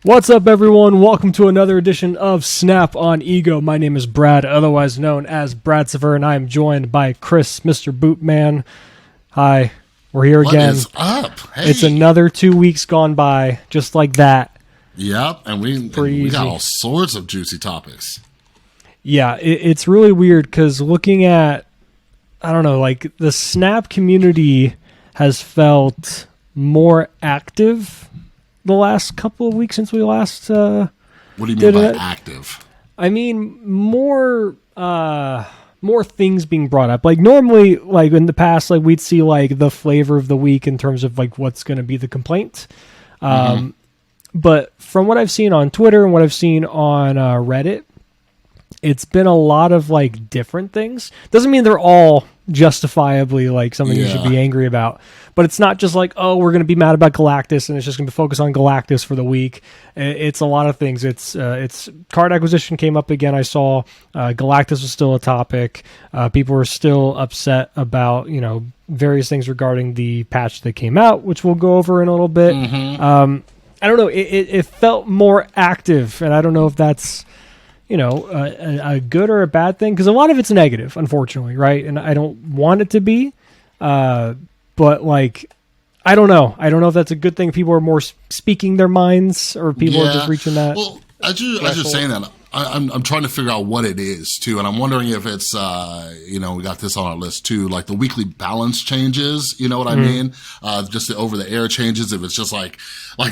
What's up, everyone? Welcome to another edition of Snap on Ego. My name is Brad, otherwise known as Bradsiver, and I am joined by Chris, Mr. Bootman. Hi, we're here again. What is up? Hey. It's another 2 weeks gone by, just like that. Yep, and we got all sorts of juicy topics. Yeah, it's really weird because looking at, I don't know, like the Snap community has felt more active the last couple of weeks since we last what do you mean by active? I mean more things being brought up. Like normally, like in the past, like we'd see like the flavor of the week in terms of like what's going to be the complaint. But from what I've seen on Twitter and what I've seen on Reddit, it's been a lot of like different things. Doesn't mean they're all justifiably like something you should be angry about. But it's not just like, oh, we're going to be mad about Galactus and it's just going to be focused on Galactus for the week. It's a lot of things. It's card acquisition came up again. I saw Galactus was still a topic. People were still upset about, various things regarding the patch that came out, which we'll go over in a little bit. I don't know. It felt more active, and I don't know if that's, a good or a bad thing, because a lot of it's negative, unfortunately, right? And I don't want it to be. But like, I don't know. I don't know if that's a good thing. People are more speaking their minds, or people are just reaching that. Well, as you're saying that, I'm trying to figure out what it is too, and I'm wondering if it's we got this on our list too, like the weekly balance changes. You know what I mean? Just the over the air changes. If it's just like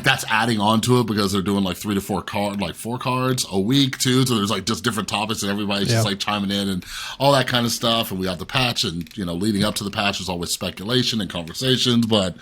that's adding on to it because they're doing like 3 to 4 cards a week too. So there's like just different topics and everybody's just like chiming in and all that kind of stuff. And we have the patch, and leading up to the patch is always speculation and conversations. But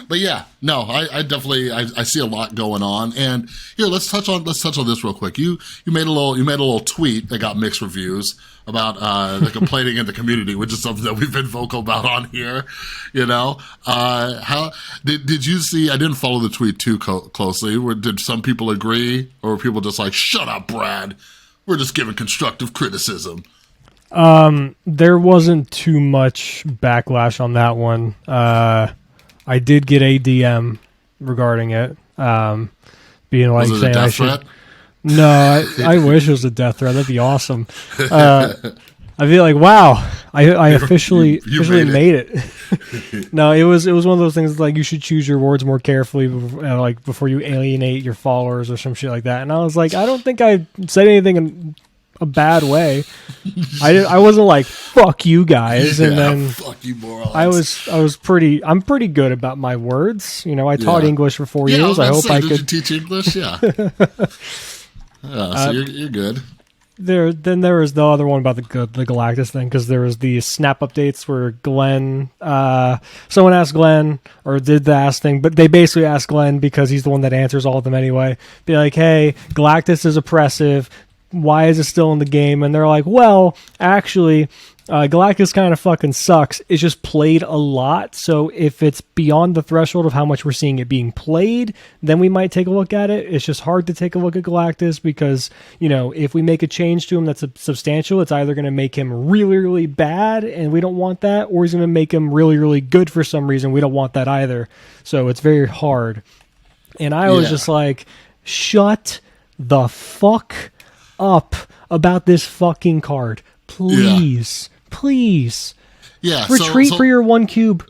yeah, no, I definitely I see a lot going on. And here, let's touch on this real quick. You made a little tweet that got mixed reviews about the complaining in the community, which is something that we've been vocal about on here. How did you see? I didn't follow the tweet too closely. Did some people agree, or were people just like, "Shut up, Brad. We're just giving constructive criticism"? There wasn't too much backlash on that one. I did get a DM regarding it, being like saying I should. Threat? No, I wish it was a death threat. That'd be awesome. I'd be like, wow, I officially made it. No, it was one of those things like you should choose your words more carefully, before you alienate your followers or some shit like that. And I was like, I don't think I said anything in a bad way. I wasn't like fuck you guys, and then fuck you morons. I'm pretty good about my words. I taught English for 4 years. I hope I could. Did you teach English? Yeah. So you're good. Then there was the other one about the Galactus thing, because there was the snap updates where Glenn, someone asked Glenn, or did the ask thing, but they basically asked Glenn because he's the one that answers all of them anyway. Be like, hey, Galactus is oppressive. Why is it still in the game? And they're like, well, actually, Galactus kind of fucking sucks. It's just played a lot. So if it's beyond the threshold of how much we're seeing it being played, then we might take a look at it. It's just hard to take a look at Galactus because, if we make a change to him that's substantial, it's either going to make him really, really bad, and we don't want that, or he's going to make him really, really good for some reason. We don't want that either. So it's very hard. And I was just like, shut the fuck up about this fucking card. Please. Yeah. Retreat for your 1 cube.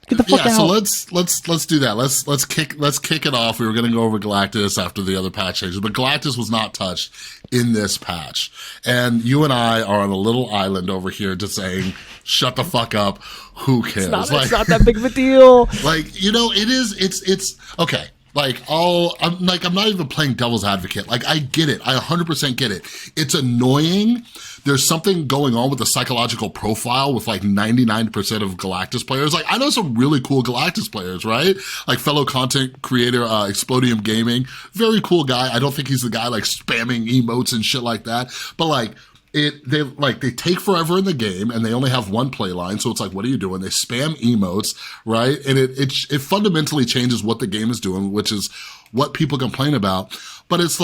Get the fuck out. So let's do that. Let's kick it off. We were going to go over Galactus after the other patch changes, but Galactus was not touched in this patch. And you and I are on a little island over here just saying, shut the fuck up. Who cares? It's not that big of a deal. It's okay. I'm not even playing devil's advocate. I get it. I 100% get it. It's annoying. There's something going on with the psychological profile with 99% of Galactus players. I know some really cool Galactus players, right? Fellow content creator, Explodium Gaming. Very cool guy. I don't think he's the guy spamming emotes and shit like that. But they take forever in the game, and they only have one play line. So it's what are you doing? They spam emotes, right? And it fundamentally changes what the game is doing, which is what people complain about. But it's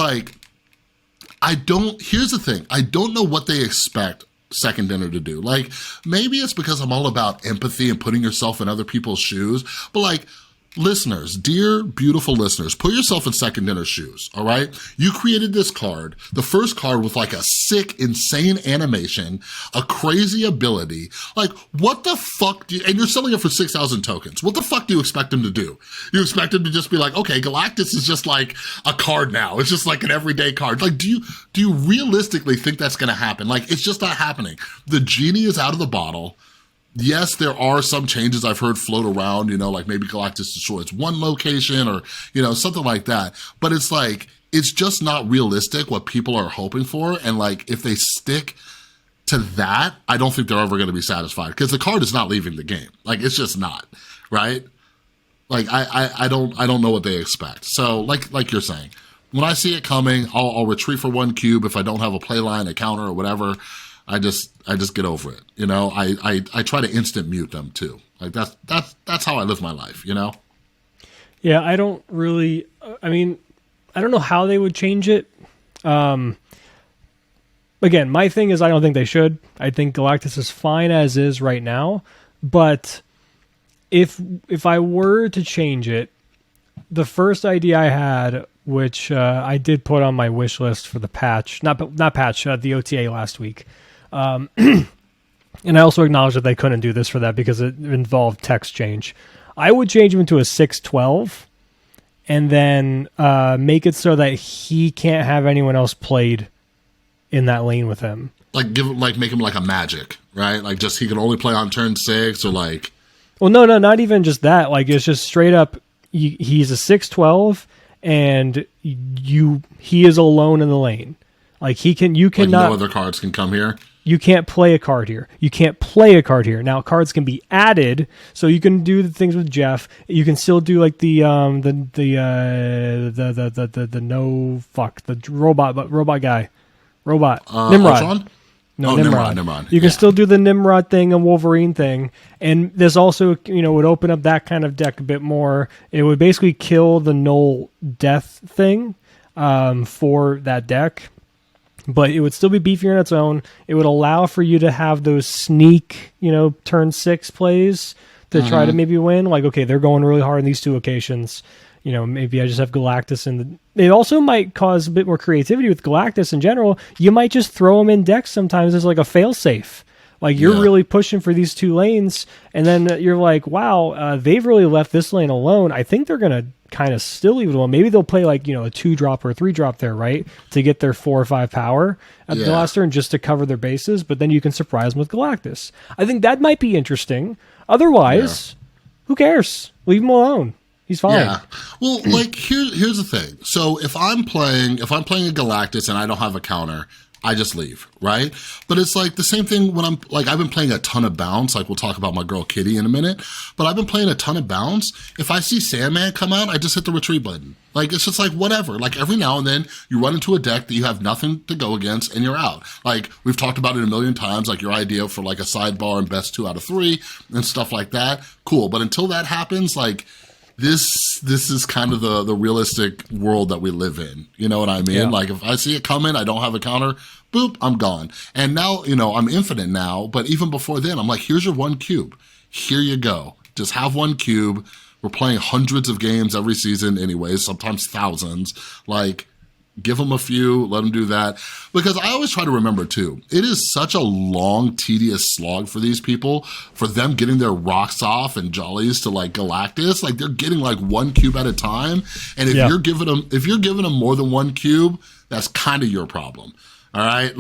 here's the thing. I don't know what they expect Second Dinner to do. Maybe it's because I'm all about empathy and putting yourself in other people's shoes. But listeners, dear, beautiful listeners, put yourself in Second Dinner's shoes, all right? You created this card, the first card with like a sick, insane animation, a crazy ability. Like, what the fuck and you're selling it for 6,000 tokens. What the fuck do you expect him to do? You expect him to just be like, okay, Galactus is just like a card now. It's just like an everyday card. Like, do you realistically think that's going to happen? Like, it's just not happening. The genie is out of the bottle. Yes, there are some changes I've heard float around, like maybe Galactus destroys one location or, something like that. But it's like, it's just not realistic what people are hoping for. And like, if they stick to that, I don't think they're ever going to be satisfied because the card is not leaving the game. Like, it's just not, right? Like, I don't know what they expect. So like you're saying, when I see it coming, I'll retreat for one cube. If I don't have a play line, a counter or whatever, I just get over it. I try to instant mute them too. Like that's how I live my life, Yeah, I don't really, I don't know how they would change it. Again, my thing is I don't think they should. I think Galactus is fine as is right now, but if I were to change it, the first idea I had, which I did put on my wish list for the patch, not patch, the OTA last week. And I also acknowledge that they couldn't do this for that because it involved text change. I would change him into a 6/12 and then make it so that he can't have anyone else played in that lane with him. Like make him like a magic, right? Like just he can only play on turn 6 or like. Well, no, not even just that. Like it's just straight up. He's a 6/12 and he is alone in the lane. Like you cannot. Like no other cards can come here. You can't play a card here. You can't play a card here. Now cards can be added, so you can do the things with Jeff. You can still do like the robot guy, Nimrod. Ultron? No, Nimrod. You can still do the Nimrod thing and Wolverine thing, and this also would open up that kind of deck a bit more. It would basically kill the null death thing for that deck. But it would still be beefier on its own. It would allow for you to have those sneak, turn 6 plays to try to maybe win. Like, okay, they're going really hard on these two occasions. Maybe I just have Galactus in the... It also might cause a bit more creativity with Galactus in general. You might just throw them in decks sometimes as like a fail-safe. Like, you're really pushing for these two lanes, and then you're like, wow, they've really left this lane alone. I think they're going to kind of still leave it alone. Maybe they'll play like, a 2-drop or a 3-drop there, right? To get their 4 or 5 power at the last turn just to cover their bases, but then you can surprise them with Galactus. I think that might be interesting. Otherwise, who cares? Leave him alone. He's fine. Yeah. Well, like here's the thing. So if I'm playing a Galactus and I don't have a counter, I just leave, right? But it's like the same thing when I'm like, I've been playing a ton of bounce. Like we'll talk about my girl Kitty in a minute, but I've been playing a ton of bounce. If I see Sandman come out, I just hit the retreat button. Like, it's just like, whatever. Like every now and then you run into a deck that you have nothing to go against and you're out. Like we've talked about it a million times, like your idea for like a sidebar and best 2 out of 3 and stuff like that. Cool. But until that happens, like, this is kind of the realistic world that we live in. You know what I mean? Yeah. Like if I see it coming, I don't have a counter, boop, I'm gone. And now, I'm infinite now, but even before then, I'm like, here's your 1 cube. Here you go. Just have 1 cube. We're playing hundreds of games every season anyways, sometimes thousands. Like, give them a few, let them do that. Because I always try to remember too, it is such a long, tedious slog for these people, for them getting their rocks off and jollies to like Galactus. Like they're getting like 1 cube at a time. And if you're giving them more than 1 cube, that's kind of your problem. All right,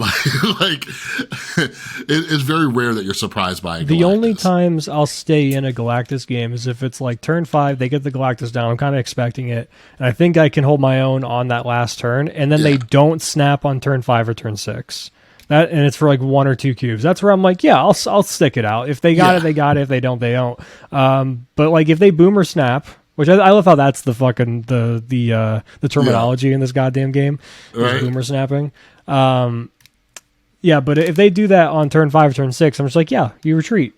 it's very rare that you're surprised by a Galactus. The only times I'll stay in a Galactus game is if it's like turn 5, they get the Galactus down. I'm kind of expecting it, and I think I can hold my own on that last turn, and then they don't snap on turn 5 or turn 6. And it's for like 1 or 2 cubes. That's where I'm like, yeah, I'll stick it out. If they got it, they got it. If they don't, they don't. But like if they boomer snap. Which I love how that's the fucking the terminology in this goddamn game. Right. Boomer snapping. But if they do that on turn 5 or turn 6, I'm just like, yeah, you retreat.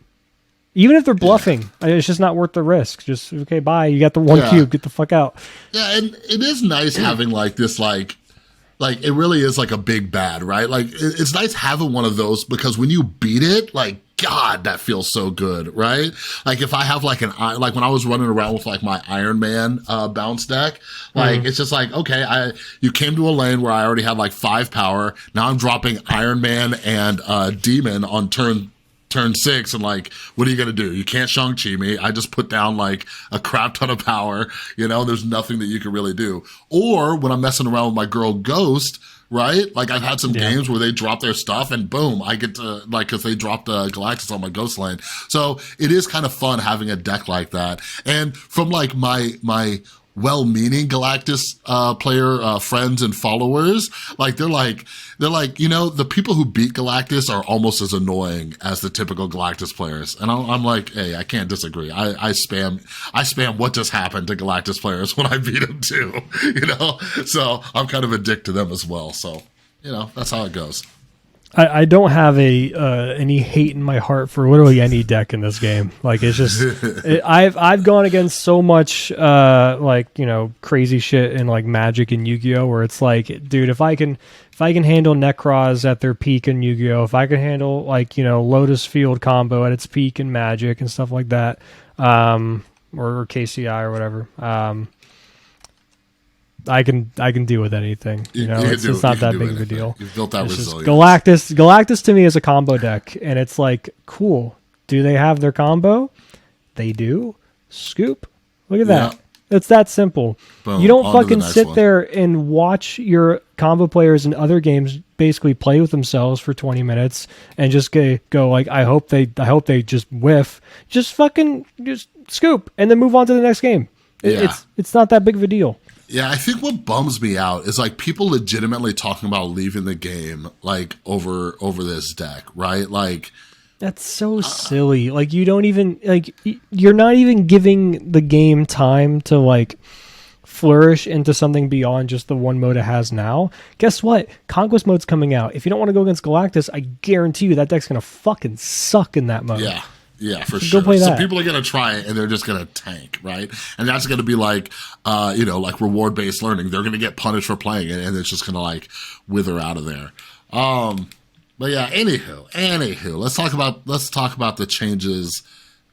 Even if they're bluffing, it's just not worth the risk. Just, okay, bye. You got the 1 cube. Get the fuck out. Yeah, and it is nice having like this like it really is like a big bad, right? Like it's nice having one of those because when you beat it, like God, that feels so good, right? Like if I have like like when I was running around with like my Iron Man bounce deck, like it's just like, okay, you came to a lane where I already had like 5 power. Now I'm dropping Iron Man and Demon on turn 6, and like, what are you gonna do? You can't Shang-Chi me. I just put down like a crap ton of power, there's nothing that you can really do. Or when I'm messing around with my girl Ghost, right? Like I've had some games where they drop their stuff and boom, I get to like, cause they dropped Galactus on my Ghost lane. So it is kind of fun having a deck like that. And from like my well-meaning Galactus player friends and followers, like they're like the people who beat Galactus are almost as annoying as the typical Galactus players, and I'm like, hey, I can't disagree. I spam what just happened to Galactus players when I beat them too, so I'm kind of a dick to them as well. So that's how it goes. I don't have any hate in my heart for literally any deck in this game. Like it's just I've gone against so much crazy shit in like Magic and Yu-Gi-Oh, where it's like, dude, if I can handle Necroz at their peak in Yu-Gi-Oh, if I can handle Lotus Field combo at its peak in Magic and stuff like that, or KCI or whatever, I can deal with anything. It's not that big of a deal. You've built that resilience. Galactus to me is a combo deck, and it's like, cool. Do they have their combo? They do. Scoop. Look at that. It's that simple. Boom. You don't fucking sit there and watch your combo players in other games basically play with themselves for 20 minutes and just go like, I hope they just whiff. Just scoop and then move on to the next game. It's not that big of a deal. Yeah, I think what bums me out is like people legitimately talking about leaving the game like over this deck, right? Like that's so silly. Like you don't even you're not even giving the game time to like flourish into something beyond just the one mode it has now. Guess what? Conquest mode's coming out. If you don't want to go against Galactus, I guarantee you that deck's gonna fucking suck in that mode. Yeah, for sure. Go play that. So people are going to try it and they're just going to tank, right? And that's going to be like, like reward-based learning. They're going to get punished for playing it and it's just going to like wither out of there. But yeah, anywho, let's talk about the changes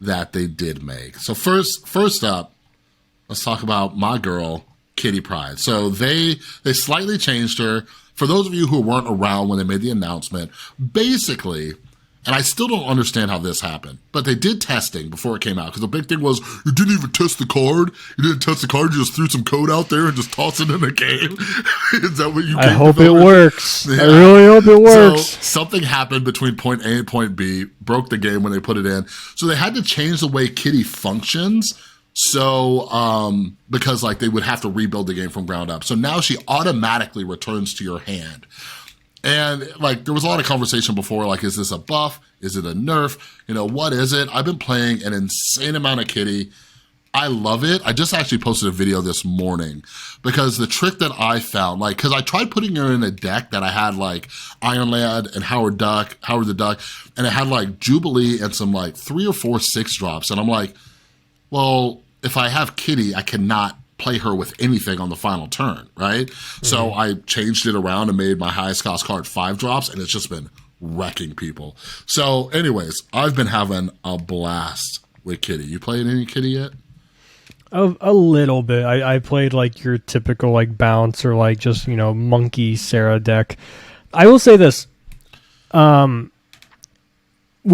that they did make. So first up, let's talk about my girl, Kitty Pryde. So they slightly changed her. For those of you who weren't around when they made the announcement, basically, and I still don't understand how this happened, but they did testing before it came out, because the big thing was, you didn't even test the card. You didn't test the card. You just threw some code out there and just tossed it in the game. Is that what you I hope it works. Yeah. I really hope it works. So something happened between point A and point B, broke the game when they put it in. So they had to change the way Kitty functions. So, because like they would have to rebuild the game from ground up. So now she automatically returns to your hand. And like there was a lot of conversation before, like, is this a buff? Is it a nerf? What is it? I've been playing an insane amount of Kitty. I love it. I just actually posted a video this morning because the trick that I found, like, because I tried putting her in a deck that I had like Iron Lad and Howard the Duck, and it had like Jubilee and some like 3 or 4 6-drops. And I'm like, well, if I have Kitty, I cannot play her with anything on the final turn, right? Mm-hmm. So I changed it around and made my highest cost card 5-drops, and it's just been wrecking people. So anyways, I've been having a blast with Kitty. You played any Kitty yet? A little bit. I played like your typical like bounce or like just, monkey Sarah deck. I will say this. We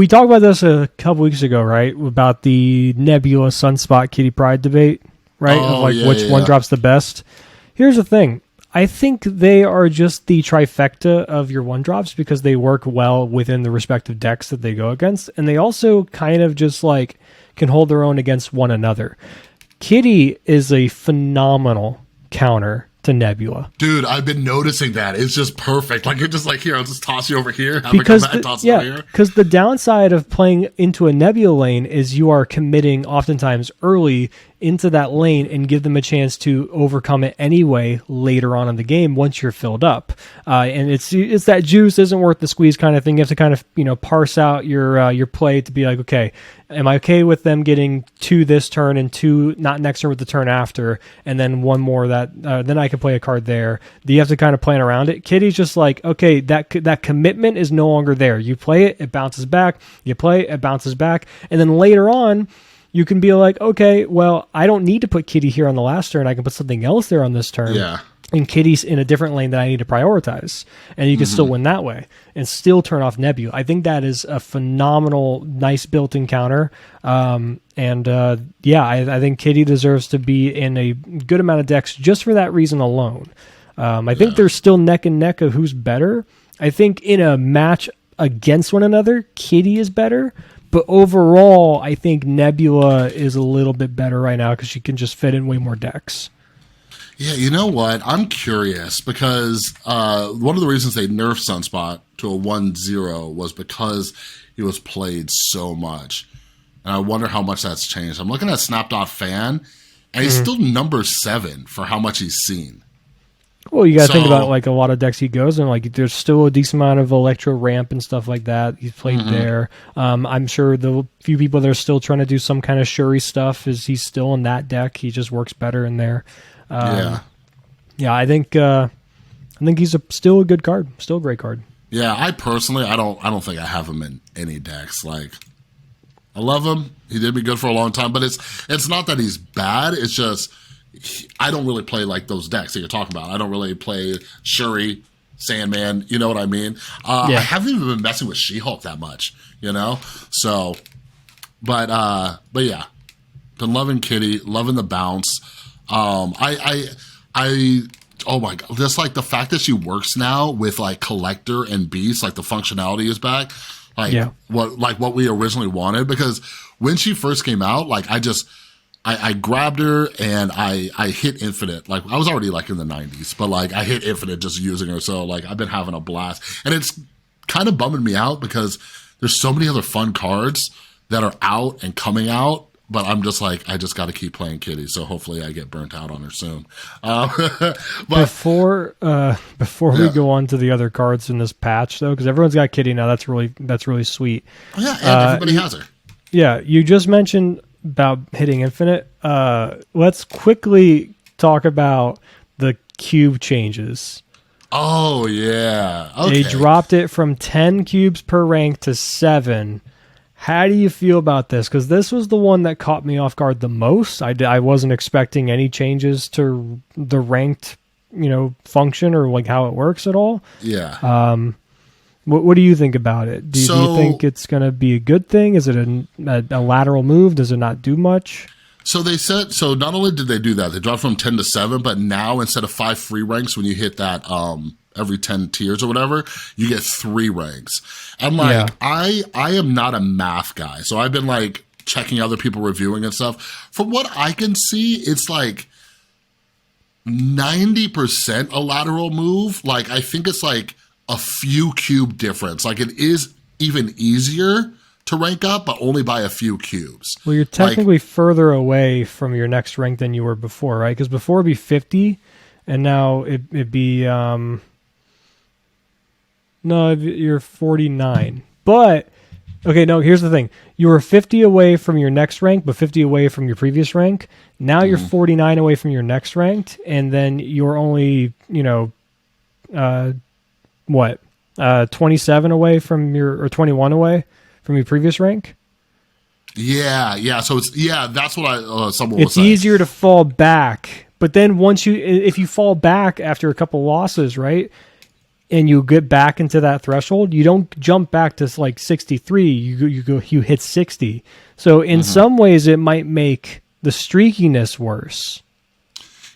talked about this a couple weeks ago, right? About the Nebula Sunspot Kitty Pryde debate. Right? Oh, of like which one drops the best. Here's the thing. I think they are just the trifecta of your 1-drops because they work well within the respective decks that they go against. And they also kind of just like can hold their own against one another. Kitty is a phenomenal counter to Nebula. Dude, I've been noticing that. It's just perfect. Like, you're just like, here, I'll just toss you over here. Have it come back, toss it over here. Because the downside of playing into a Nebula lane is you are committing oftentimes early into that lane and give them a chance to overcome it anyway later on in the game once you're filled up. And it's that juice isn't worth the squeeze kind of thing. You have to kind of, parse out your play to be like, okay, Am I okay with them getting 2 this turn and 2 not next turn with the turn after, and then 1 more that then I can play a card there? Do you have to kind of plan around it? Kitty's just like, okay, that commitment is no longer there. You play it, it bounces back. You play it, it bounces back, and then later on, you can be like, okay, well, I don't need to put Kitty here on the last turn. I can put something else there on this turn. Yeah. And Kitty's in a different lane that I need to prioritize. And you can still win that way and still turn off Nebula. I think that is a phenomenal, nice built-in counter. I think Kitty deserves to be in a good amount of decks just for that reason alone. I think there's still neck and neck of who's better. I think in a match against one another, Kitty is better. But overall, I think Nebula is a little bit better right now because she can just fit in way more decks. Yeah, you know what? I'm curious because one of the reasons they nerfed Sunspot to a 1-0 was because he was played so much. And I wonder how much that's changed. I'm looking at Snapdot Fan, and he's still number 7 for how much he's seen. Well, you got to think about like a lot of decks he goes in. Like there's still a decent amount of Electro Ramp and stuff like that. He's played there. I'm sure the few people that are still trying to do some kind of Shuri stuff he's still in that deck. He just works better in there. I think he's still a good card, still a great card. Yeah, I personally, I don't think I have him in any decks. Like, I love him. He did me good for a long time, but it's not that he's bad. It's just I don't really play like those decks that you're talking about. I don't really play Shuri, Sandman. You know what I mean? I haven't even been messing with She-Hulk that much. So, but yeah, been loving Kitty, loving the bounce. Oh my god, just like the fact that she works now with like Collector and Beast, like the functionality is back, what we originally wanted. Because when she first came out, like I grabbed her and I hit Infinite. Like I was already like in the 90s, but like I hit Infinite just using her. So like I've been having a blast, and it's kind of bumming me out because there's so many other fun cards that are out and coming out. But I'm just like, I just got to keep playing Kitty, so hopefully I get burnt out on her soon. But before we go on to the other cards in this patch, though, because everyone's got Kitty now, that's really sweet. Oh, yeah, and everybody has her. Yeah, you just mentioned about hitting Infinite. Let's quickly talk about the cube changes. Oh yeah, okay. They dropped it from 10 cubes per rank to 7. How do you feel about this? Because this was the one that caught me off guard the most. I wasn't expecting any changes to the ranked, function or like how it works at all. Yeah. What do you think about it? Do you think it's going to be a good thing? Is it a lateral move? Does it not do much? So they said, not only did they do that, they dropped from 10 to 7, but now instead of 5 free ranks, when you hit that every 10 tiers or whatever, you get 3 ranks. I'm like, I am not a math guy, so I've been like checking other people reviewing and stuff. From what I can see, it's like 90% a lateral move. Like I think it's like a few cube difference. Like it is even easier to rank up, but only by a few cubes. Well, you're technically further away from your next rank than you were before, right? Because before it'd be 50, and now it'd be no, you're 49. But okay, no, here's the thing: you were 50 away from your next rank, but 50 away from your previous rank. Now you're 49 away from your next ranked, and then you're only 27 away from or 21 away from your previous rank. Yeah. So that's what someone was saying. It's saying. easier to fall back, but then if you fall back after a couple losses, right, and you get back into that threshold, you don't jump back to like 63. You hit 60. So in some ways, it might make the streakiness worse.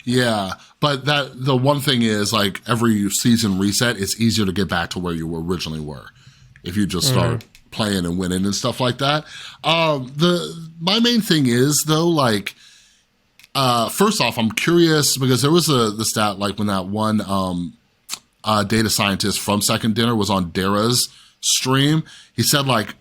Yeah, but the one thing is, like, every season reset, it's easier to get back to where you originally were if you just start playing and winning and stuff like that. My main thing is, though, like, first off, I'm curious because there was the stat, like, when that one data scientist from Second Dinner was on Dara's stream, he said, like,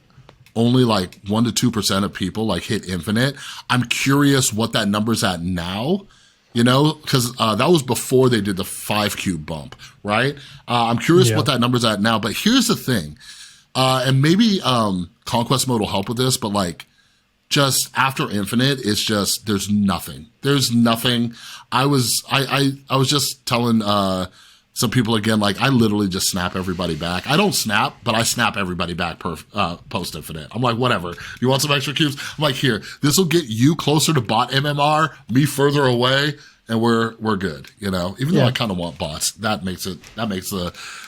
only like 1% to 2% of people like hit Infinite. I'm curious what that number's at now. Because that was before they did the 5 cube bump, right? I'm curious what that number's at now. But here's the thing, and maybe Conquest Mode will help with this, but like just after Infinite, it's just, there's nothing. There's nothing. I was just telling, some people again, like, I literally just snap everybody back. I don't snap, but I snap everybody back post Infinite. I'm like, whatever. You want some extra cubes? I'm like, here, this will get you closer to bot MMR, me further away, and we're good, you know? Even though I kind of want bots, that makes the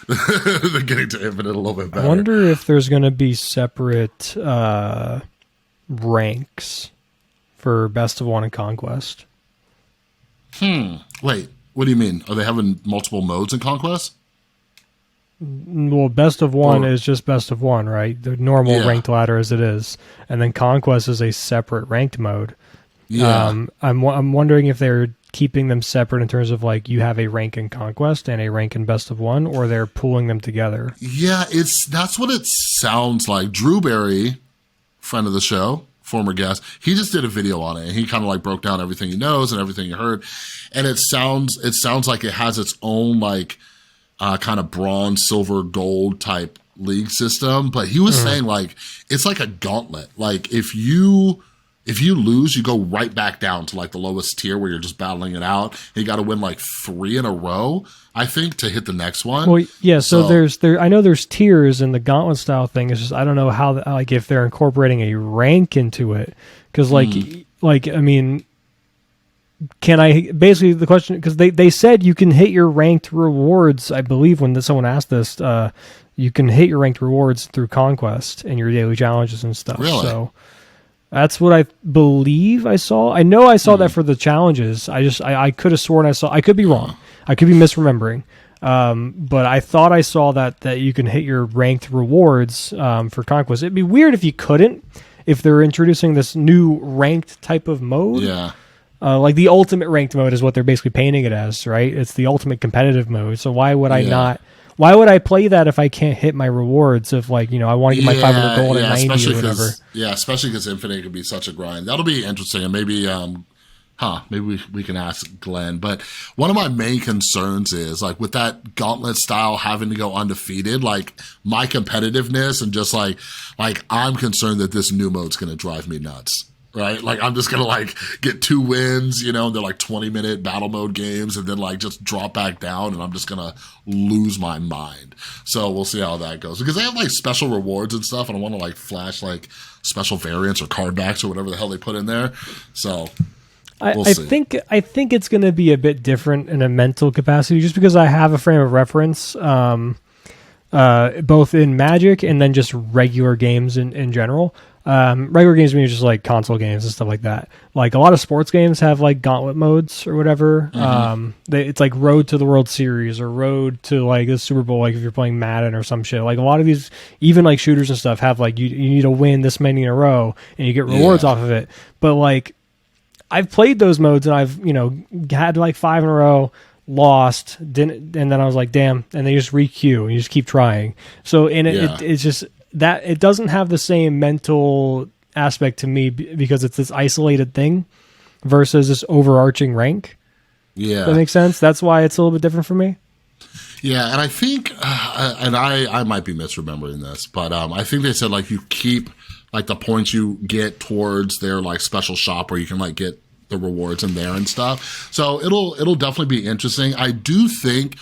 the getting to Infinite a little bit better. I wonder if there's going to be separate ranks for Best of One and Conquest. Wait. What do you mean? Are they having multiple modes in Conquest? Well, Best of One is just Best of One, right? The normal ranked ladder as it is. And then Conquest is a separate ranked mode. Yeah. I'm wondering if they're keeping them separate in terms of, like, you have a rank in Conquest and a rank in Best of One, or they're pooling them together. Yeah, that's what it sounds like. Drewberry, friend of the show, former guest, he just did a video on it, and he kind of like broke down everything he knows and everything he heard, and it sounds like it has its own like kind of bronze, silver, gold type league system. But he was saying like it's like a gauntlet. Like if you lose, you go right back down to like the lowest tier where you're just battling it out. And you got to win like 3 in a row, I think, to hit the next one. Well, yeah. So I know there's tiers in the gauntlet style thing. It's just I don't know how, like, if they're incorporating a rank into it, because like I mean, can I basically the question, because they said you can hit your ranked rewards. I believe when someone asked this, you can hit your ranked rewards through Conquest and your daily challenges and stuff. Really? So that's what I believe I saw. I know I saw that for the challenges. I could have sworn I could be wrong. I could be misremembering. But I thought I saw that you can hit your ranked rewards for Conquest. It'd be weird if you couldn't, if they're introducing this new ranked type of mode. Yeah. Like the ultimate ranked mode is what they're basically painting it as, right? It's the ultimate competitive mode. So why would I not? Why would I play that if I can't hit my rewards of, like, you know, I want to get my 500 gold at 90 or whatever? Yeah, especially because Infinite could be such a grind. That'll be interesting. And maybe, maybe we can ask Glenn. But one of my main concerns is, like, with that gauntlet style having to go undefeated, like, my competitiveness and just, like I'm concerned that this new mode's going to drive me nuts. Right? Like, I'm just going to, like, get 2 wins, you know, and they're, like, 20-minute battle mode games, and then, like, just drop back down, and I'm just going to lose my mind. So we'll see how that goes. Because they have, like, special rewards and stuff, and I want to, like, flash, like, special variants or card backs or whatever the hell they put in there. So we'll see. I think it's going to be a bit different in a mental capacity, just because I have a frame of reference, both in Magic and then just regular games in general. Regular games mean just like console games and stuff like that. Like a lot of sports games have like gauntlet modes or whatever. It's like Road to the World Series or Road to like the Super Bowl. Like if you're playing Madden or some shit. Like a lot of these, even like shooters and stuff, have like you need to win this many in a row and you get rewards off of it. But like I've played those modes and I've had like 5 in a row. Lost, didn't, and then I was like, damn, and they just re-queue and you just keep trying. So it's just that it doesn't have the same mental aspect to me because it's this isolated thing versus this overarching rank. Yeah. Does that makes sense? That's why it's a little bit different for me. Yeah, and I think, and I might be misremembering this, but I think they said like you keep like the points you get towards their like special shop where you can like get the rewards in there and stuff. So it'll definitely be interesting. I do think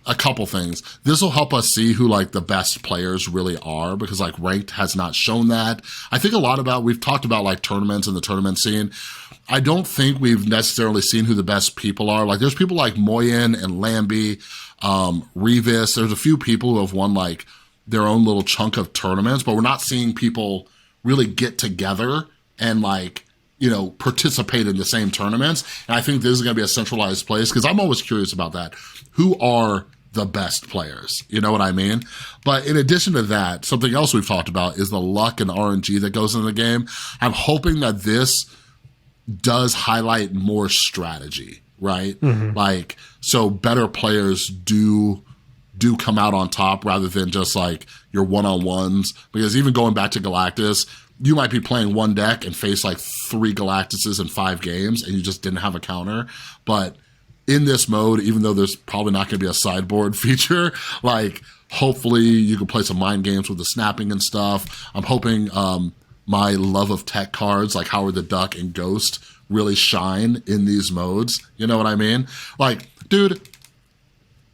a couple things. This will help us see who like the best players really are because like ranked has not shown that. I think we've talked about like tournaments and the tournament scene. I don't think we've necessarily seen who the best people are. Like there's people like Moyen and Lambie, Revis. There's a few people who have won like their own little chunk of tournaments, but we're not seeing people really get together and like, participate in the same tournaments. And I think this is going to be a centralized place because I'm always curious about that. Who are the best players? You know what I mean? But in addition to that, something else we've talked about is the luck and RNG that goes into the game. I'm hoping that this does highlight more strategy, right? Mm-hmm. Like, so better players do come out on top rather than just like your one-on-ones. Because even going back to Galactus, you might be playing one deck and face like 3 Galactuses in 5 games and you just didn't have a counter. But in this mode, even though there's probably not going to be a sideboard feature, like hopefully you can play some mind games with the snapping and stuff. I'm hoping my love of tech cards like Howard the Duck and Ghost really shine in these modes. You know what I mean? Like, dude,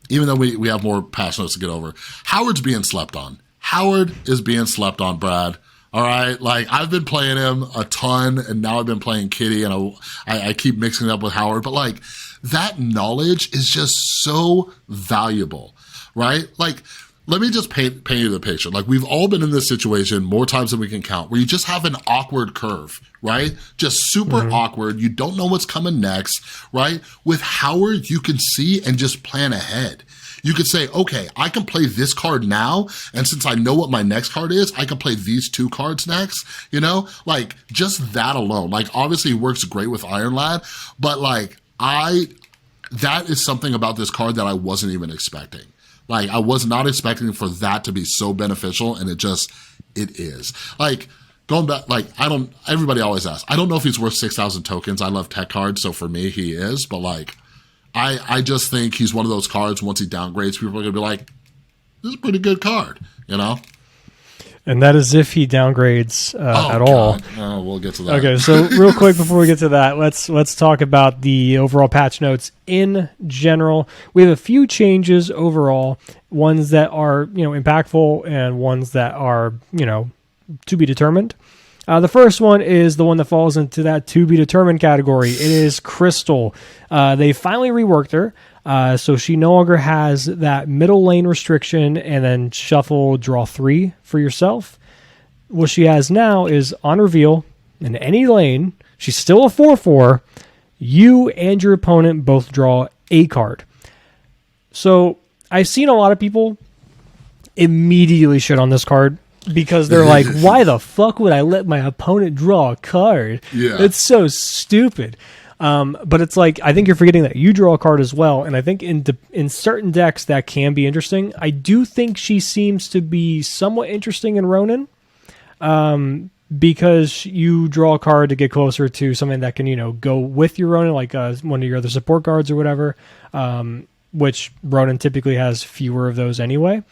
even though we have more patch notes to get over, Howard's being slept on. Howard is being slept on, Brad. All right, like I've been playing him a ton, and now I've been playing Kitty, and I keep mixing it up with Howard. But like that knowledge is just so valuable, right? Like, let me just paint you the picture. Like we've all been in this situation more times than we can count, where you just have an awkward curve, right? Just super awkward. You don't know what's coming next, right? With Howard, you can see and just plan ahead. You could say, okay, I can play this card now, and since I know what my next card is, I can play these 2 cards next, you know? Like, just that alone. Like, obviously, it works great with Iron Lad, but, like, that is something about this card that I wasn't even expecting. Like, I was not expecting for that to be so beneficial, and it is. Like, going back, like, everybody always asks, I don't know if he's worth 6,000 tokens. I love tech cards, so for me, he is, but, like, I just think he's one of those cards, once he downgrades, people are going to be like, this is a pretty good card, you know? And that is if he downgrades at all. Oh, we'll get to that. Okay, so real quick before we get to that, let's talk about the overall patch notes in general. We have a few changes overall, ones that are, impactful and ones that are, to be determined. The first one is the one that falls into that to be determined category. It is Crystal. They finally reworked her, so she no longer has that middle lane restriction and then shuffle draw 3 for yourself. What she has now is on reveal in any lane, she's still a 4/4. You and your opponent both draw a card. So I've seen a lot of people immediately shit on this card, because they're like, why the fuck would I let my opponent draw a card? Yeah. It's so stupid. But it's like, I think you're forgetting that you draw a card as well. And I think in certain decks that can be interesting. I do think she seems to be somewhat interesting in Ronin, because you draw a card to get closer to something that can, go with your Ronin, like one of your other support cards or whatever, which Ronin typically has fewer of those anyway.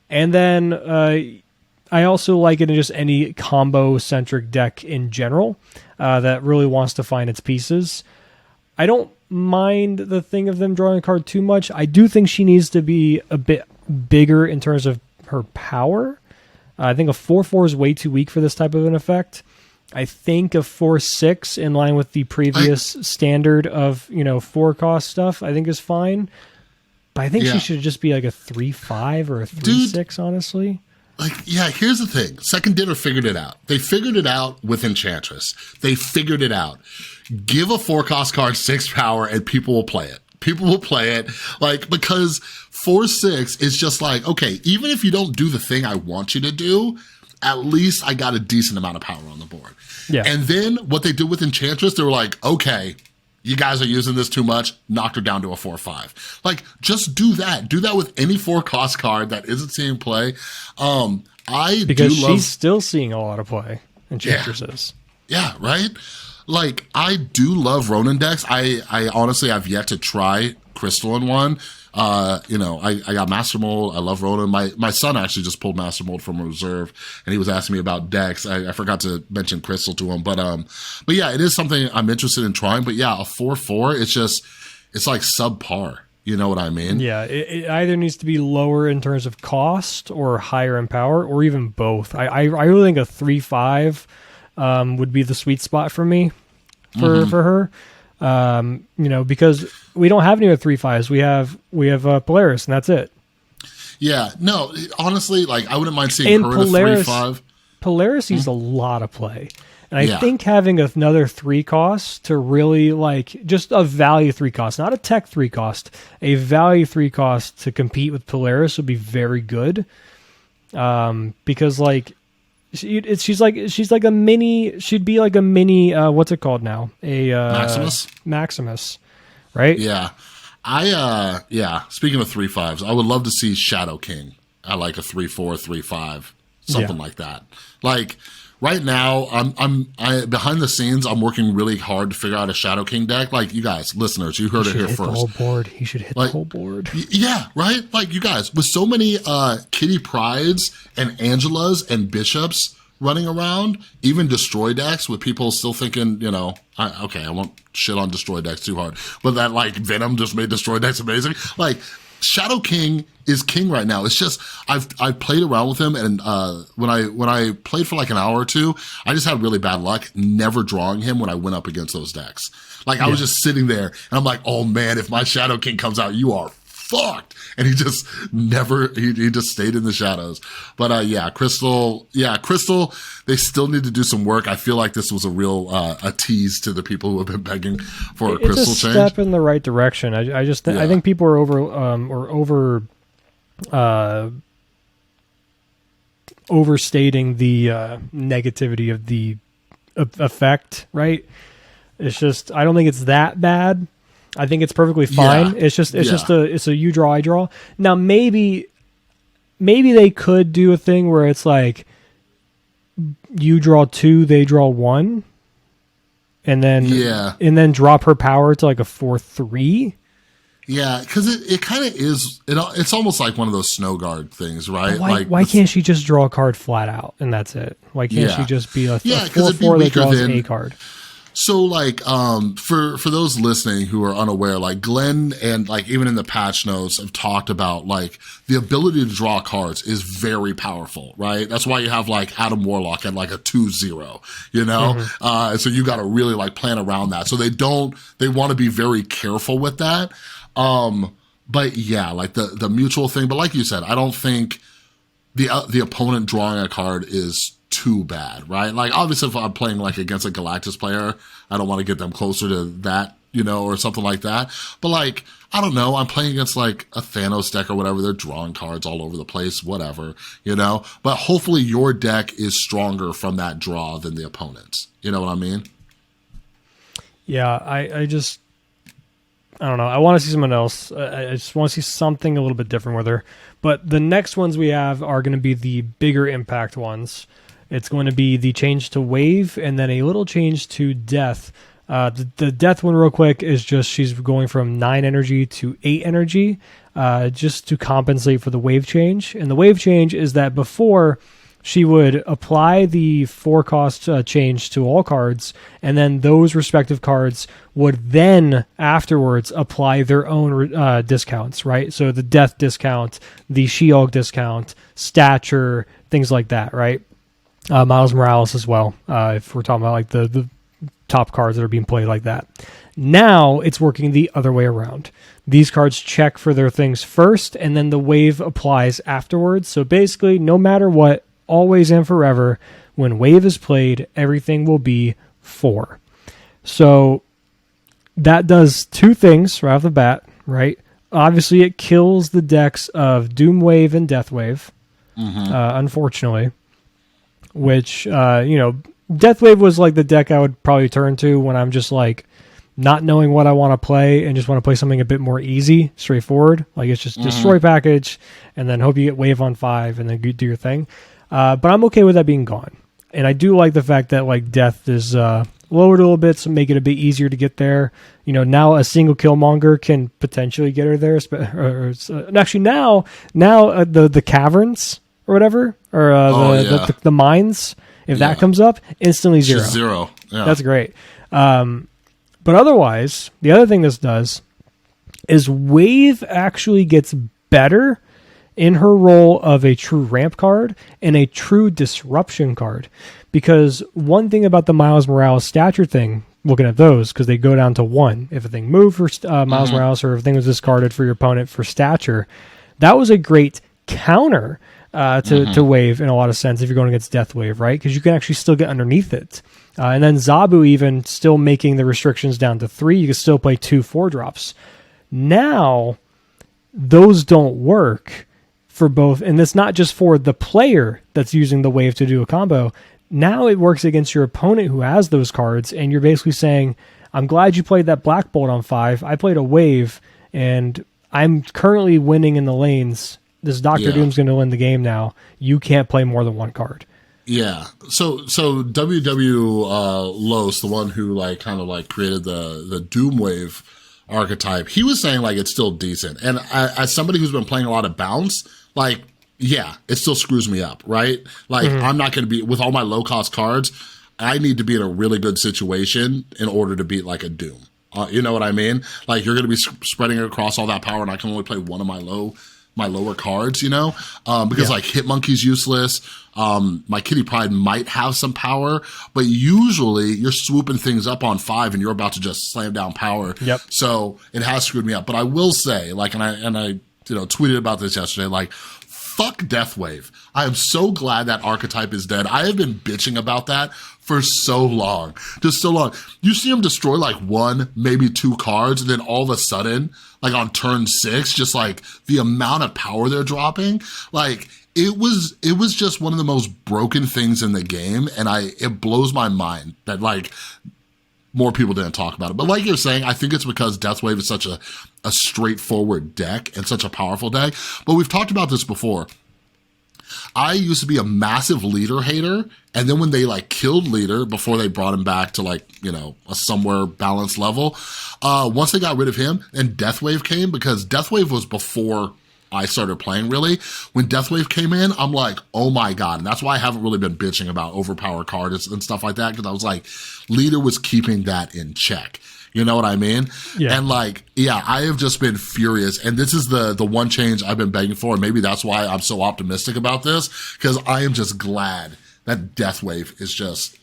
And then I also like it in just any combo-centric deck in general that really wants to find its pieces. I don't mind the thing of them drawing a card too much. I do think she needs to be a bit bigger in terms of her power. I think a 4/4 is way too weak for this type of an effect. I think a 4/6 in line with the previous standard of 4-cost stuff, I think is fine. But I think she should just be like a 3/5 or a 3/6, honestly. Like, yeah, here's the thing. Second Dinner figured it out. They figured it out with Enchantress. They figured it out. Give a 4-cost card 6 power and people will play it. People will play it. Like, because 4/6 is just like, okay, even if you don't do the thing I want you to do, at least I got a decent amount of power on the board. Yeah. And then what they did with Enchantress, they were like, okay, you guys are using this too much, knocked her down to a 4/5. Like, just do that. Do that with any 4-cost card that isn't seeing play. Because she's still seeing a lot of play, Enchantresses. Yeah, right? Like, I do love Ronin decks. I honestly have yet to try Crystal in one. I got Master Mold. I love Ronin. My son actually just pulled Master Mold from a reserve, and he was asking me about decks. I forgot to mention Crystal to him, but yeah, it is something I'm interested in trying. But yeah, a 4/4, it's like subpar. You know what I mean? Yeah, it either needs to be lower in terms of cost or higher in power, or even both. I really think a 3/5 would be the sweet spot for me for her. Because we don't have any other 3/5s. We have Polaris, and that's it. Yeah, no, honestly, like I wouldn't mind seeing her at a 3/5. Polaris sees a lot of play. And I think having another 3 cost to really just a value 3 cost, not a tech 3 cost, a value 3 cost to compete with Polaris would be very good. Because she's like a mini, she'd be like a mini, what's it called now? Maximus, right? Yeah. Speaking of 3/5s, I would love to see Shadow King at like a 3/4, 3/5, something like that. Like, right now, I'm behind the scenes, I'm working really hard to figure out a Shadow King deck. Like, you guys, listeners, you heard it here first. The whole board. He should hit the whole board. Yeah, right? Like, you guys, with so many Kitty Prides and Angelas and Bishops running around, even destroy decks with people still thinking, I won't shit on destroy decks too hard, but that like Venom just made destroy decks amazing. Like Shadow King is king right now. It's just I've played around with him, and when I played for like an hour or two, I just had really bad luck never drawing him when I went up against those decks. Like I was just sitting there and I'm like, oh man, if my Shadow King comes out, you are fucked. And he just never, he just stayed in the shadows. But Crystal, they still need to do some work. I feel like this was a real a tease to the people who have been begging for a Crystal change. It's a step in the right direction. I think people are overstating the negativity of the effect, right? It's just, I don't think it's that bad. I think it's perfectly fine. Yeah. It's a you draw, I draw. Now maybe they could do a thing where it's like you draw 2, they draw 1, and then drop her power to like a 4/3. Yeah, because it kind of is. It's almost like one of those snow guard things, right? Why can't she just draw a card flat out and that's it? Why can't she just be a 4/4 that draws a card? So like for those listening who are unaware, like Glenn and like even in the patch notes have talked about like the ability to draw cards is very powerful, right? That's why you have like Adam Warlock at like a 2/0, so you got to really like plan around that. So they want to be very careful with that. But yeah, like the mutual thing. But like you said, I don't think the opponent drawing a card is too bad, right? Like obviously if I'm playing like against a Galactus player, I don't want to get them closer to that, or something like that. But like, I don't know, I'm playing against like a Thanos deck or whatever, they're drawing cards all over the place, whatever, but hopefully your deck is stronger from that draw than the opponent's. You know what I mean? Yeah, I don't know. I want to see someone else. I just want to see something a little bit different with her. But the next ones we have are going to be the bigger impact ones. It's going to be the change to wave and then a little change to death. The death one real quick is just she's going from 9 energy to 8 energy just to compensate for the wave change. And the wave change is that before she would apply the 4-cost change to all cards, and then those respective cards would then afterwards apply their own discounts, right? So the death discount, the She-Hulk discount, stature, things like that, right? Miles Morales as well, if we're talking about like the top cards that are being played like that. Now it's working the other way around. These cards check for their things first, and then the wave applies afterwards. So basically, no matter what, always and forever, when wave is played, everything will be 4. So that does 2 things right off the bat, right? Obviously, it kills the decks of Doom Wave and Death Wave, unfortunately. Which, Death Wave was like the deck I would probably turn to when I'm just like not knowing what I want to play and just want to play something a bit more easy, straightforward. Like it's just destroy package and then hope you get wave on 5 and then do your thing. But I'm okay with that being gone. And I do like the fact that like death is lowered a little bit to make it a bit easier to get there. Now a single Killmonger can potentially get her there. Actually, now the caverns or whatever, or the mines, if that comes up, instantly 0. Just 0. Yeah. That's great. But otherwise, the other thing this does is Wave actually gets better in her role of a true ramp card and a true disruption card. Because one thing about the Miles Morales stature thing, looking at those, because they go down to 1. If a thing moved for Miles Morales or if a thing was discarded for your opponent for stature, that was a great counter to Wave in a lot of sense if you're going against Death Wave, right? Because you can actually still get underneath it. And then Zabu even still making the restrictions down to 3. You can still play 2 4-drops. Now, those don't work for both. And it's not just for the player that's using the Wave to do a combo. Now it works against your opponent who has those cards. And you're basically saying, I'm glad you played that Black Bolt on 5. I played a Wave. And I'm currently winning in the lanes. This Doctor Doom's going to win the game now. You can't play more than 1 card. Yeah. So WW Los, the one who like kind of like created the Doom Wave archetype, he was saying like it's still decent. And as somebody who's been playing a lot of bounce, like yeah, it still screws me up, right? Like, I'm not going to be, with all my low-cost cards, I need to be in a really good situation in order to beat, like, a Doom. You know what I mean? Like, you're going to be spreading it across all that power, and I can only play one of my lower cards, you know? Because, like, Hitmonkey's useless. My Kitty Pryde might have some power, but usually you're swooping things up on 5 and you're about to just slam down power. Yep. So it has screwed me up. But I will say, like, and I tweeted about this yesterday, like, fuck Deathwave. I am so glad that archetype is dead. I have been bitching about that for so long. Just so long. You see him destroy like 1, maybe 2 cards, and then all of a sudden, like on turn 6, just like the amount of power they're dropping, like it was just one of the most broken things in the game, and it blows my mind that like more people didn't talk about it. But like you're saying, I think it's because Deathwave is such a straightforward deck and such a powerful deck. But we've talked about this before. I used to be a massive Leader hater, and then when they like killed Leader before they brought him back to like, you know, a somewhere balanced level, once they got rid of him, then Deathwave came, because Deathwave was before I started playing, really. When Deathwave came in, I'm like, oh my God. And that's why I haven't really been bitching about overpowered cards and stuff like that, because I was like, Leader was keeping that in check. You know what I mean? Yeah. And like, yeah, I have just been furious. And this is the one change I've been begging for. And maybe that's why I'm so optimistic about this, because I am just glad that Deathwave is just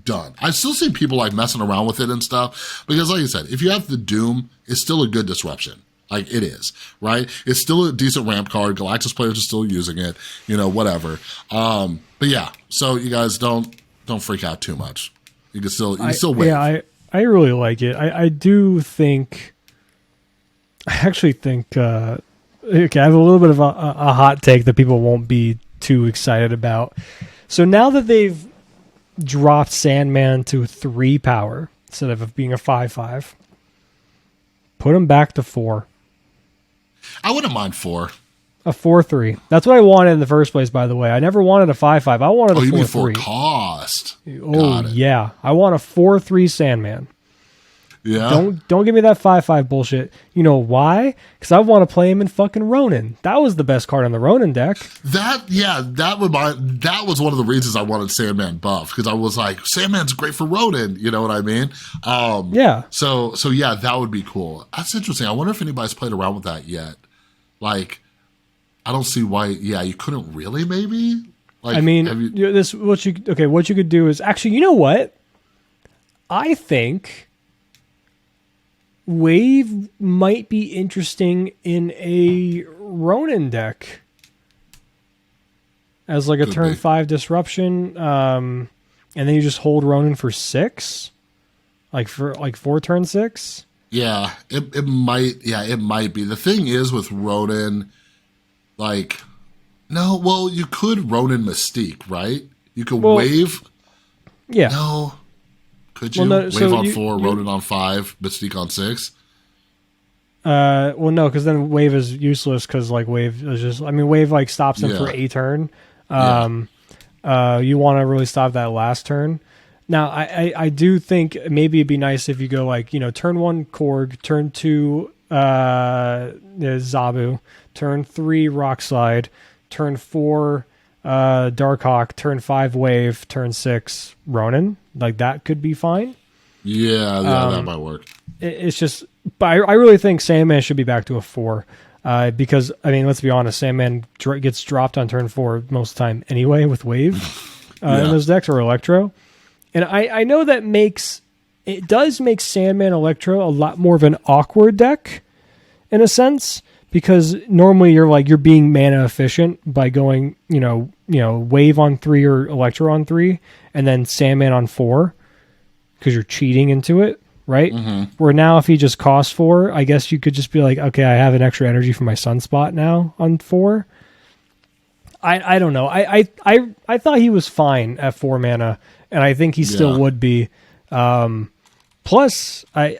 done. I've still seen people like messing around with it and stuff, because like you said, if you have the Doom, it's still a good disruption. Like, it is, right? It's still a decent ramp card. Galactus players are still using it, you know, whatever. But yeah, so you guys don't freak out too much. You can still wave. Yeah, I really like it. I actually think, okay, I have a little bit of a hot take that people won't be too excited about. So now that they've dropped Sandman to 3 power instead of being a 5/5, put him back to 4. I wouldn't mind 4. A 4/3. That's what I wanted in the first place, by the way. I never wanted a 5/5. I wanted a 4/3. You mean for cost? Oh, yeah. I want a 4/3 Sandman. Yeah. Don't give me that 5/5 bullshit. You know why? Because I want to play him in fucking Ronin. That was the best card on the Ronin deck. That was one of the reasons I wanted Sandman buff, because I was like, Sandman's great for Ronin. You know what I mean? Yeah. So yeah, that would be cool. That's interesting. I wonder if anybody's played around with that yet. Like, I don't see why. Yeah, you couldn't really. Maybe. Like, I mean, what you could do is actually, you know what? I think Wave might be interesting in a Ronin deck as like a turn 5 disruption, and then you just hold Ronin for 6, like for turn 6. Yeah, it might. Yeah, it might be. The thing is with Ronin, like, no, well, you could Ronin Mystique, right? You could wave. Yeah. No. Could you? Wave on 4, Ronin on 5, Mystique on 6? Well, no, because then Wave is useless, because like Wave is just, I mean, Wave like stops him for a turn. You want to really stop that last turn. Now, I do think maybe it'd be nice if you go like, you know, turn 1 Korg, turn 2 Zabu, turn 3 Rock Slide, turn 4 Darkhawk, turn 5 Wave, turn 6 Ronin. Like, that could be fine. Yeah, that might work. It's just, but I really think Sandman should be back to a 4. Because, I mean, let's be honest, Sandman gets dropped on turn 4 most of the time anyway with Wave in those decks, or Electro. And I know that it does make Sandman Electro a lot more of an awkward deck in a sense, because normally you're being mana efficient by going, you know, Wave on 3 or Electro on 3, and then Sandman on 4, because you're cheating into it, right? Mm-hmm. Where now if he just costs 4, I guess you could just be like, okay, I have an extra energy for my Sunspot now on 4. I don't know. I thought he was fine at 4 mana, and I think he still would be. Plus, I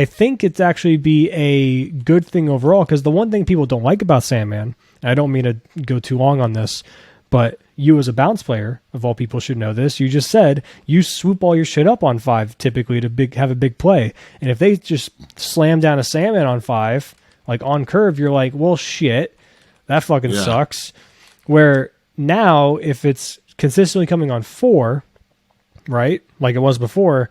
think it's actually be a good thing overall, because the one thing people don't like about Sandman, and I don't mean to go too long on this, but you as a bounce player, of all people, should know this. You just said you swoop all your shit up on 5 typically to have a big play. And if they just slam down a Sandman on 5, like on curve, you're like, well, shit, that fucking sucks. Where now, if it's consistently coming on 4, right, like it was before,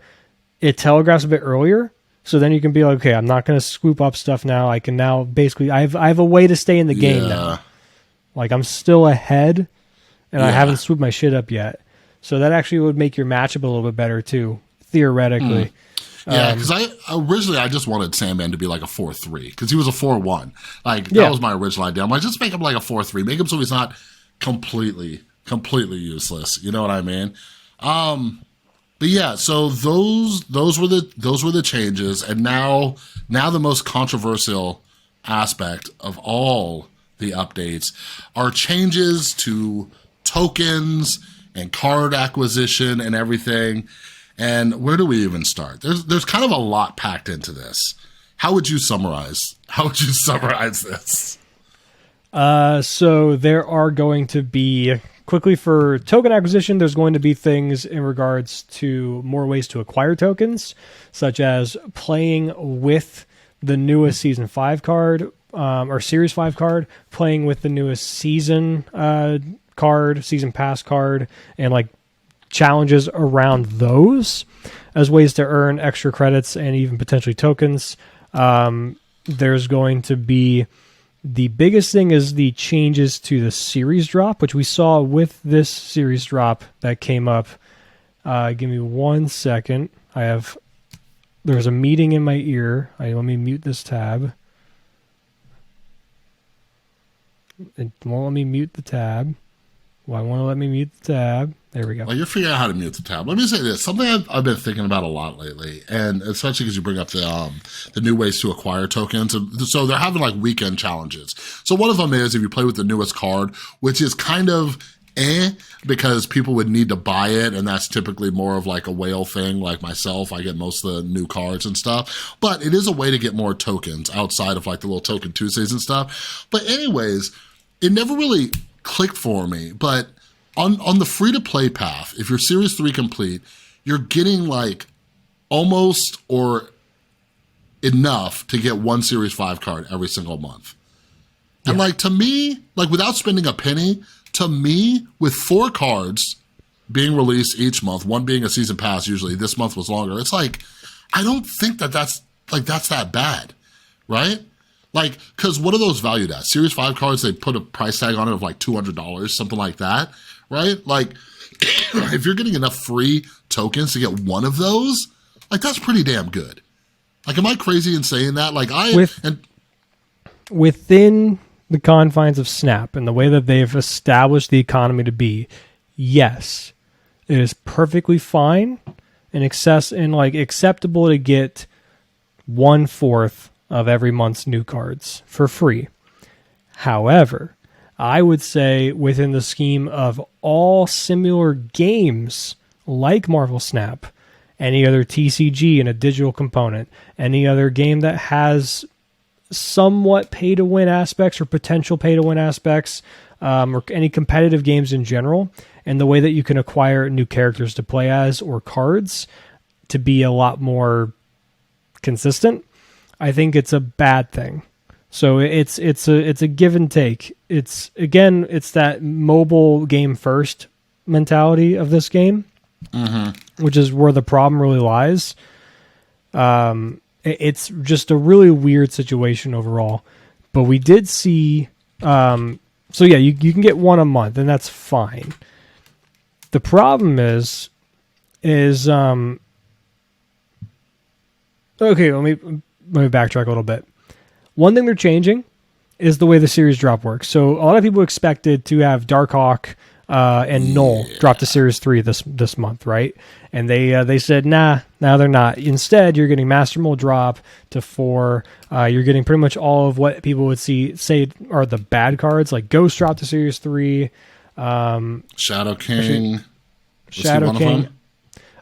it telegraphs a bit earlier. So then you can be like, okay, I'm not going to swoop up stuff now. I can now basically, I have a way to stay in the game now. Like I'm still ahead, and I haven't swooped my shit up yet. So that actually would make your matchup a little bit better too, theoretically. Yeah, because originally I just wanted Sandman to be like a 4-3 because he was a 4-1. Like that was my original idea. I'm like, just make him like a 4-3. Make him so he's not completely useless. You know what I mean? But yeah, so those were the changes, and now the most controversial aspect of all the updates are changes to tokens and card acquisition and everything. And where do we even start? There's kind of a lot packed into this. How would you summarize this? So there are going to be, quickly for token acquisition, there's going to be things in regards to more ways to acquire tokens, such as playing with the newest Season 5 card, or Series 5 card, playing with the newest Season card, Season Pass card, and like challenges around those as ways to earn extra credits and even potentially tokens. There's going to be, the biggest thing is the changes to the series drop, which we saw with this series drop that came up. Give me 1 second. There's a meeting in my ear. Let me mute this tab. It won't let me mute the tab. Why won't it let me mute the tab? There we go. Well, you're figuring out how to mute the tab. Let me say this. Something I've been thinking about a lot lately, and especially because you bring up the new ways to acquire tokens. So they're having like weekend challenges. So one of them is if you play with the newest card, which is kind of because people would need to buy it, and that's typically more of like a whale thing. Like myself, I get most of the new cards and stuff. But it is a way to get more tokens outside of like the little Token Tuesdays and stuff. But anyways, it never really clicked for me, but on the free-to-play path, if you're Series 3 complete, you're getting like almost or enough to get one Series 5 card every single month. Yeah. And like to me, like without spending a penny, to me, with 4 cards being released each month, one being a season pass usually, this month was longer, it's like, I don't think that's that bad, right? Like, because what are those valued at? Series 5 cards, they put a price tag on it of like $200, something like that, right? Like, if you're getting enough free tokens to get one of those, like, that's pretty damn good. Like, am I crazy in saying that? Like, within the confines of Snap and the way that they've established the economy to be, yes, it is perfectly fine and acceptable to get 1/4 of every month's new cards for free. However, I would say within the scheme of all similar games like Marvel Snap, any other TCG and a digital component, any other game that has somewhat pay-to-win aspects or potential pay-to-win aspects, or any competitive games in general, and the way that you can acquire new characters to play as or cards to be a lot more consistent, I think it's a bad thing. So it's a give and take. It's that mobile game first mentality of this game, which is where the problem really lies. It's just a really weird situation overall. But we did see, so yeah, you can get one a month, and that's fine. The problem is okay. Let me backtrack a little bit. One thing they're changing is the way the series drop works. So a lot of people expected to have Darkhawk and Null drop to Series 3 this month, right? And they said, nah, they're not. Instead, you're getting Master Mold drop to 4. You're getting pretty much all of what people would say are the bad cards, like Ghost drop to Series 3. Shadow King. Shadow King.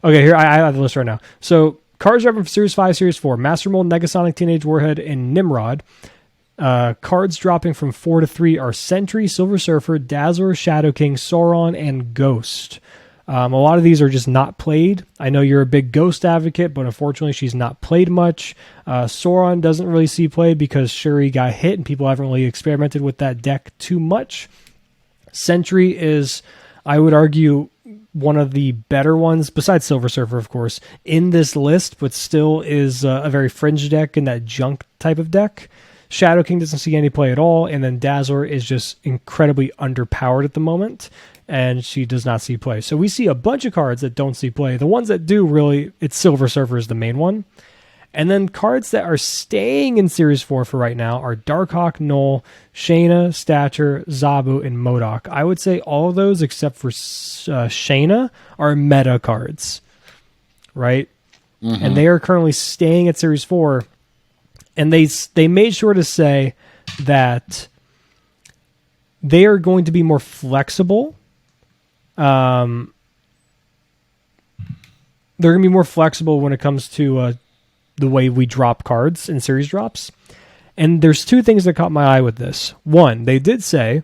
Okay, here, I have the list right now. So cards dropping from Series 5, Series 4, Master Mold, Negasonic, Teenage Warhead, and Nimrod. Cards dropping from 4 to 3 are Sentry, Silver Surfer, Dazzler, Shadow King, Sauron, and Ghost. A lot of these are just not played. I know you're a big Ghost advocate, but unfortunately she's not played much. Sauron doesn't really see play because Shuri got hit and people haven't really experimented with that deck too much. Sentry is, I would argue, one of the better ones, besides Silver Surfer, of course, in this list, but still is a very fringe deck in that junk type of deck. Shadow King doesn't see any play at all, and then Dazzler is just incredibly underpowered at the moment, and she does not see play. So we see a bunch of cards that don't see play. The ones that do, really, it's Silver Surfer is the main one. And then cards that are staying in Series 4 for right now are Darkhawk, Null, Shayna, Stature, Zabu, and MODOK. I would say all of those, except for Shayna, are meta cards, right? Mm-hmm. And they are currently staying at Series 4. And they made sure to say that they are going to be more flexible. They're going to be more flexible when it comes to the way we drop cards in series drops. And there's two things that caught my eye with this. One, they did say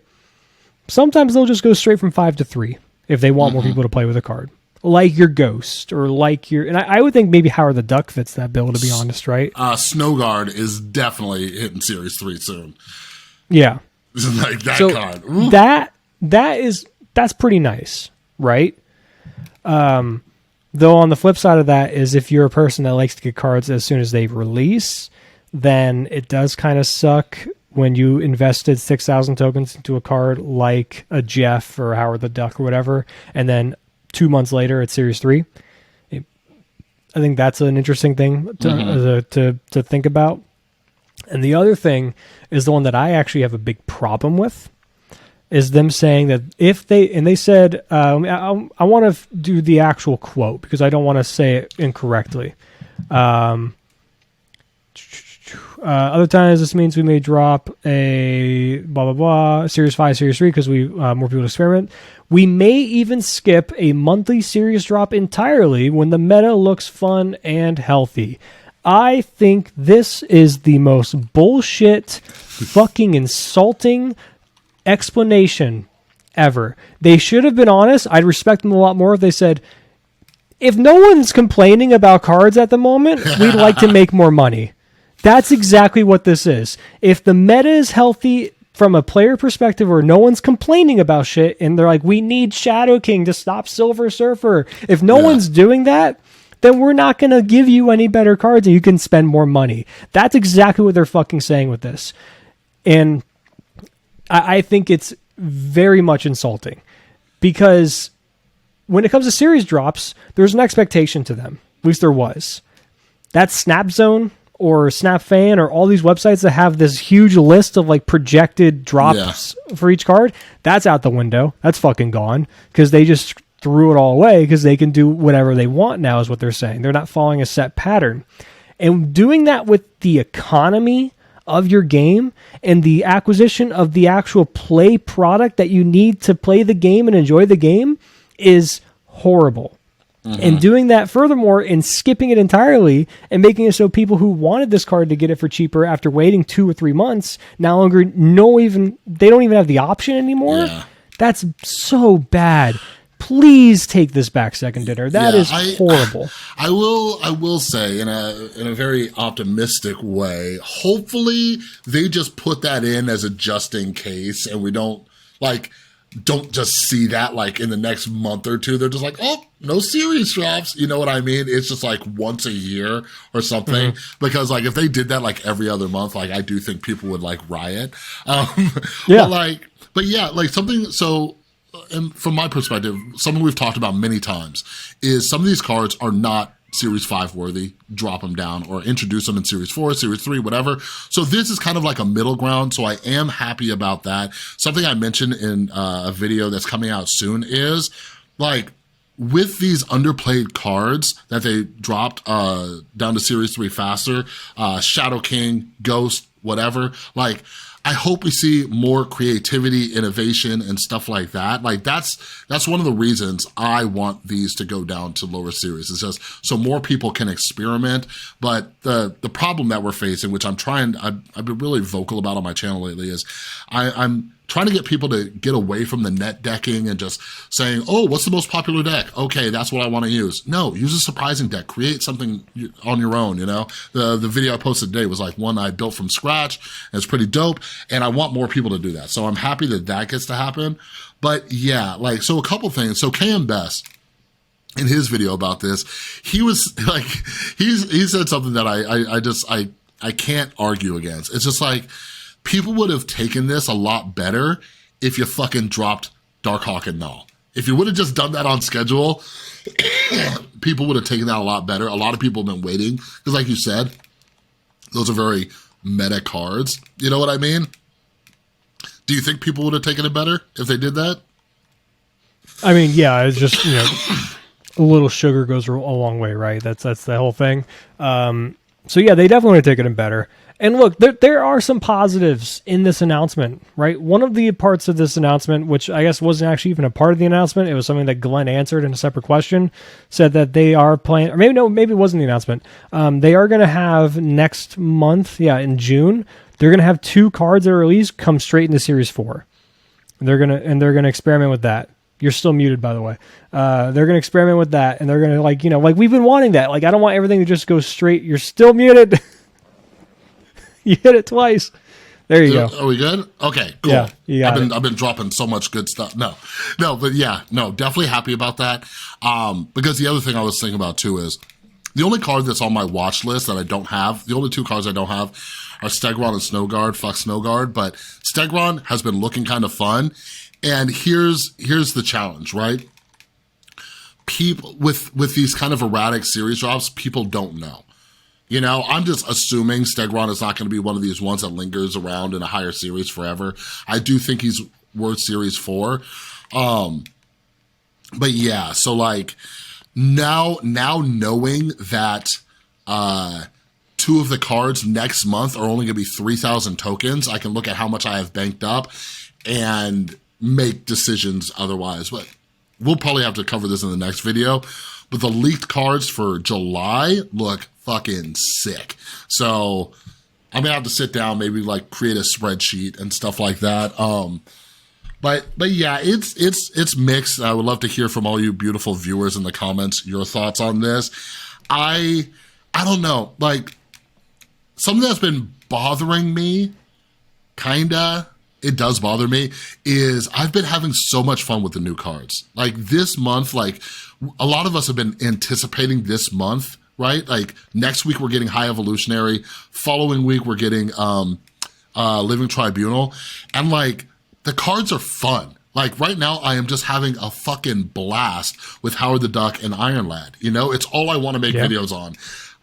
sometimes they'll just go straight from 5 to 3 if they want more people to play with a card. Like your Ghost, or like your... And I would think maybe Howard the Duck fits that bill, to be honest, right? Snowguard is definitely hitting Series 3 soon. Yeah. Like that so card. Ooh. That's pretty nice, right? Though on the flip side of that is if you're a person that likes to get cards as soon as they release, then it does kind of suck when you invested 6,000 tokens into a card like a Jeff or Howard the Duck or whatever, and then 2 months later it's Series 3. I think that's an interesting thing to think about. And the other thing is the one that I actually have a big problem with, is them saying that if they said, I want to do the actual quote because I don't want to say it incorrectly. Other times this means we may drop a blah, blah, blah, Series 5, Series 3 because we more people to experiment. We may even skip a monthly series drop entirely when the meta looks fun and healthy. I think this is the most bullshit, fucking insulting explanation ever. They should have been honest. I'd respect them a lot more if they said, if no one's complaining about cards at the moment, we'd like to make more money. That's exactly what this is. If the meta is healthy from a player perspective or no one's complaining about shit and they're like, we need Shadow King to stop Silver Surfer. If no one's doing that, then we're not going to give you any better cards and you can spend more money. That's exactly what they're fucking saying with this. And I think it's very much insulting because when it comes to series drops, there's an expectation to them. At least there was. That Snap Zone or Snap Fan or all these websites that have this huge list of like projected drops for each card, that's out the window. That's fucking gone because they just threw it all away because they can do whatever they want now is what they're saying. They're not following a set pattern. And doing that with the economy of your game and the acquisition of the actual play product that you need to play the game and enjoy the game is horrible. And doing that furthermore and skipping it entirely and making it so people who wanted this card to get it for cheaper after waiting 2 or 3 months now longer they don't even have the option anymore. Yeah. That's so bad. Please take this back, Second Dinner. That is horrible. I will say in a very optimistic way, hopefully they just put that in as a just in case and we don't just see that like in the next month or two. They're just like, oh, no series drops. You know what I mean? It's just like once a year or something. Because like if they did that like every other month, like I do think people would like riot. But something so. And from my perspective, something we've talked about many times is some of these cards are not Series 5 worthy. Drop them down or introduce them in Series 4, Series 3, whatever. So this is kind of like a middle ground. So I am happy about that. Something I mentioned in a video that's coming out soon is like with these underplayed cards that they dropped down to Series 3 faster, Shadow King, Ghost, whatever, like I hope we see more creativity, innovation, and stuff like that. Like that's one of the reasons I want these to go down to lower series. It's just so more people can experiment. But the problem that we're facing, which I've been really vocal about on my channel lately, is I'm trying to get people to get away from the net decking and just saying, oh, what's the most popular deck? Okay, that's what I want to use. No, use a surprising deck. Create something on your own, you know? The video I posted today was like one I built from scratch, and it's pretty dope, and I want more people to do that. So I'm happy that that gets to happen. But yeah, like, so a couple things. So KM Best, in his video about this, he was like, he said something that I can't argue against. It's just like, people would have taken this a lot better if you fucking dropped Darkhawk and Null. If you would have just done that on schedule, people would have taken that a lot better. A lot of people have been waiting, because like you said, those are very meta cards. You know what I mean? Do you think people would have taken it better if they did that? I mean, yeah, it's just, you know, a little sugar goes a long way, right? That's the whole thing. So yeah, they definitely would have taken it better. And look, there are some positives in this announcement, right? One of the parts of this announcement, which I guess wasn't actually even a part of the announcement, it was something that Glenn answered in a separate question, said that they are planning, or maybe it wasn't the announcement. They are going to have next month, in June, they're going to have 2 cards that are released come straight into Series 4. They're going to experiment with that. You're still muted, by the way. They're going to experiment with that, and they're going to, like, you know, like, we've been wanting that. Like, I don't want everything to just go straight. You're still muted. You hit it twice. There you go. Are we good? Okay, cool. Yeah, you got I've been dropping so much good stuff. No, but yeah, no, definitely happy about that. Because the other thing I was thinking about too is the only card that's on my watch list that I don't have, the only 2 cards I don't have are Stegron and Snowguard. Fuck Snowguard, but Stegron has been looking kind of fun. And here's the challenge, right? People with these kind of erratic series drops, people don't know. You know, I'm just assuming Stegron is not going to be one of these ones that lingers around in a higher series forever. I do think he's worth Series 4. But yeah, so like now knowing that 2 of the cards next month are only going to be 3,000 tokens, I can look at how much I have banked up and make decisions otherwise. But we'll probably have to cover this in the next video. But the leaked cards for July look fucking sick. So I'm gonna have to sit down, maybe like create a spreadsheet and stuff like that. But yeah, it's mixed. I would love to hear from all you beautiful viewers in the comments, your thoughts on this. I don't know, like, something that's been bothering me, kinda, it does bother me, is I've been having so much fun with the new cards. Like this month, like a lot of us have been anticipating this month, right? Like next week we're getting High Evolutionary, following week we're getting Living Tribunal, and like the cards are fun. Like right now I am just having a fucking blast with Howard the Duck and Iron Lad. You know, it's all I want to make videos on.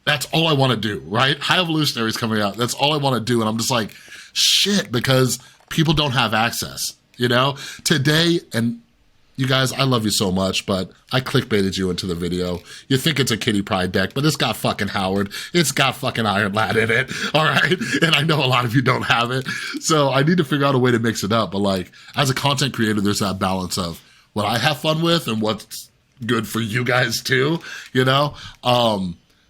That's all I want to do, right? High Evolutionary is coming out. That's all I want to do. And I'm just like, shit, because people don't have access, you know? Today, and you guys, I love you so much, but I clickbaited you into the video. You think it's a Kitty Pryde deck, but it's got fucking Howard. It's got fucking Iron Lad in it, all right? And I know a lot of you don't have it. So I need to figure out a way to mix it up. But like, as a content creator, there's that balance of what I have fun with and what's good for you guys too, you know?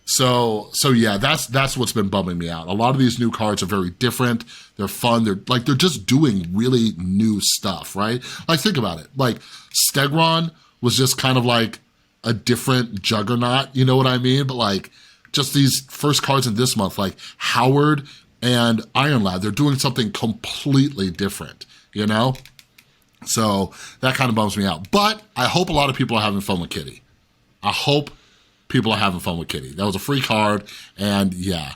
So yeah, that's what's been bumming me out. A lot of these new cards are very different. They're fun. They're just doing really new stuff, right? Like think about it. Like Stegron was just kind of like a different juggernaut, you know what I mean? But like just these first cards in this month, like Howard and Iron Lad, they're doing something completely different, you know? So that kind of bums me out. But I hope a lot of people are having fun with Kitty. I hope people are having fun with Kitty. That was a free card, and yeah.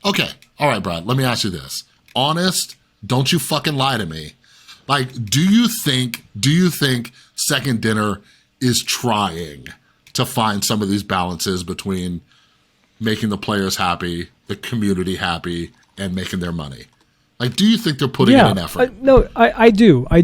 Okay, all right, Brad, let me ask you this. Honest, don't you fucking lie to me. Like, do you think Second Dinner is trying to find some of these balances between making the players happy, the community happy, and making their money? Like, do you think they're putting in an effort? No, I do. I